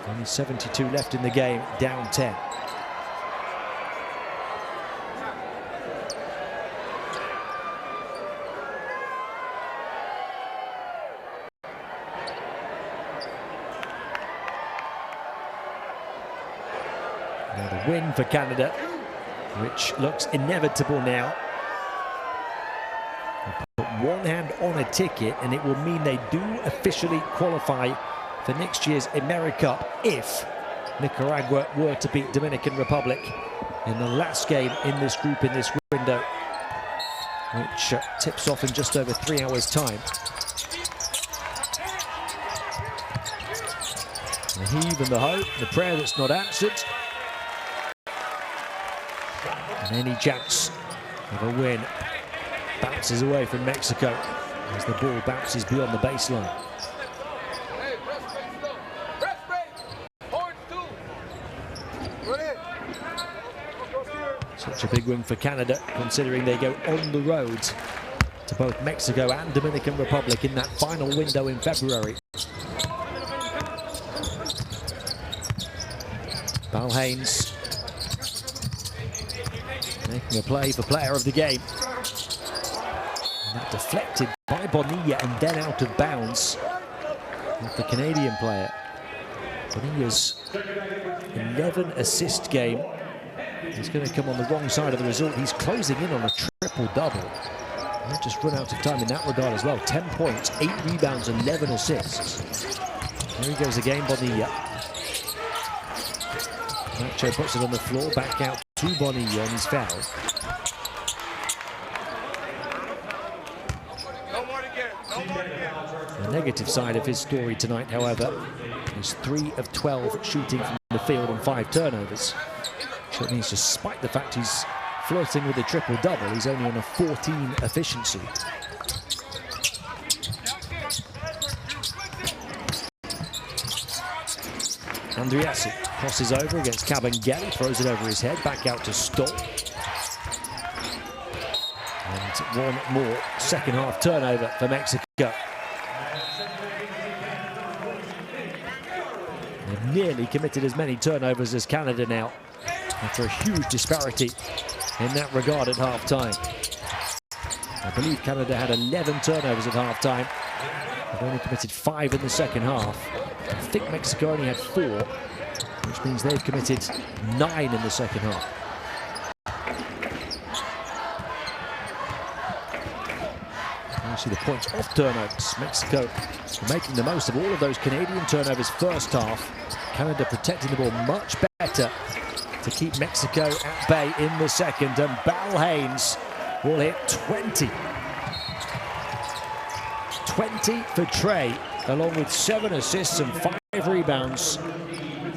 A: Only 72 left in the game, down 10. Now the win for Canada, which looks inevitable now. one hand on a ticket, and it will mean they do officially qualify for next year's Americup if Nicaragua were to beat Dominican Republic in the last game in this group in this window, which tips off in just over 3 hours' time. The heave and the hope, the prayer that's not answered, and any chance of a win bounces away from Mexico as the ball bounces beyond the baseline. Such a big win for Canada, considering they go on the road to both Mexico and Dominican Republic in that final window in February. Balhaines making a play for player of the game. And that deflected by Bonilla and then out of bounds with the Canadian player. Bonilla's 11 assist game. He's going to come on the wrong side of the result. He's closing in on a triple-double. Might just run out of time in that regard as well. 10 points, 8 rebounds, 11 assists. There he goes again, Bonilla. Nacho puts it on the floor, back out to Bonilla, and he's fouled. The negative side of his story tonight, however, is 3 of 12 shooting from the field and 5 turnovers. So it means despite the fact he's flirting with a triple-double, he's only on a 14 efficiency. Andriassi crosses over against Cabangeli, throws it over his head, back out to Stoll. And one more second half turnover for Mexico. They've nearly committed as many turnovers as Canada now, after a huge disparity in that regard at half-time. I believe Canada had 11 turnovers at half-time. They've only committed 5 in the second half. I think Mexico only had 4, which means they've committed 9 in the second half. You see the points off turnovers. Mexico making the most of all of those Canadian turnovers first half. Canada protecting the ball much better to keep Mexico at bay in the second, and Balhaines will hit 20. 20 for Trey, along with 7 assists and 5 rebounds.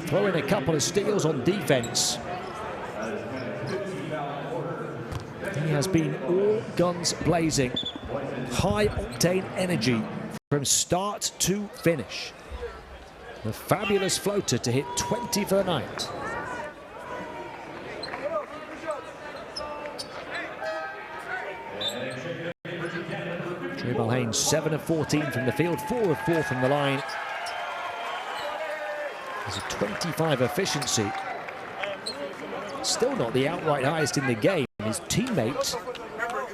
A: Throw in a couple of steals on defense. He has been all guns blazing, high-octane energy from start to finish. The fabulous floater to hit 20 for the night. Trey Balhaines, 7 of 14 from the field, 4 of 4 from the line. There's a 25 efficiency. Still not the outright highest in the game. His teammate,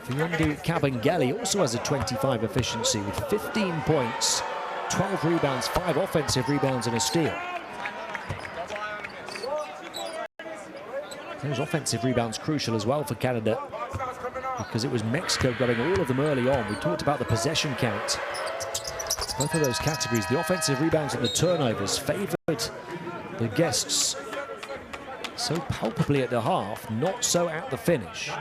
A: Fernando Cabangeli, also has a 25 efficiency with 15 points, 12 rebounds, 5 offensive rebounds and a steal. Those offensive rebounds crucial as well for Canada, because it was Mexico getting all of them early on. We talked about the possession count. Both of those categories, the offensive rebounds and the turnovers, favoured the guests so palpably at the half, not so at the finish.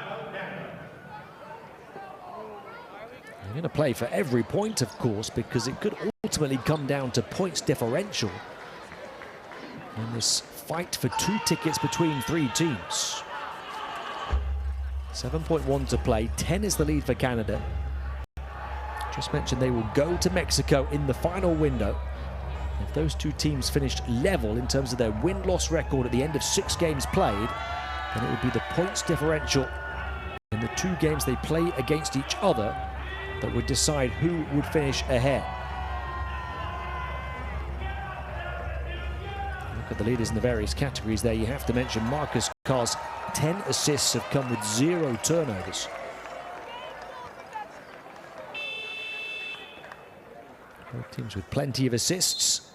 A: They're going to play for every point, of course, because it could ultimately come down to points differential in this fight for 2 tickets between 3 teams. 7.1 to play, 10 is the lead for Canada. Just mentioned they will go to Mexico in the final window. If those 2 teams finished level in terms of their win-loss record at the end of 6 games played, then it would be the points differential in the 2 games they play against each other that would decide who would finish ahead. Look at the leaders in the various categories there. You have to mention Marcus Carr's 10 assists have come with 0 turnovers. Both teams with plenty of assists.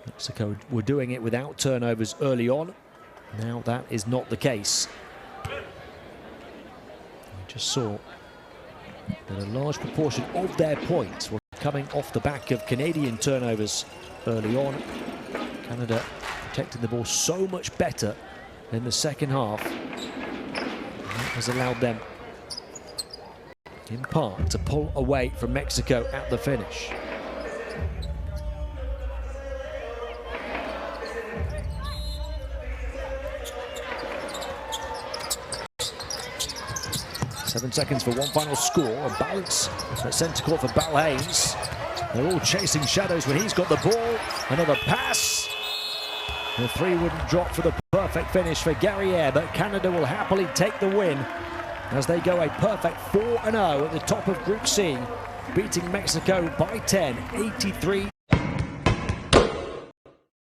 A: Mexico were doing it without turnovers early on. Now that is not the case. just saw that a large proportion of their points were coming off the back of Canadian turnovers early on. Canada protecting the ball so much better in the second half. And that has allowed them, in part, to pull away from Mexico at the finish. Seven seconds for one final score. A bounce at centre court for Bal Haynes. They're all chasing shadows when he's got the ball. Another pass. The three wouldn't drop for the perfect finish for Guerrier, but Canada will happily take the win as they go a perfect 4-0 at the top of Group C, beating Mexico by 10, 83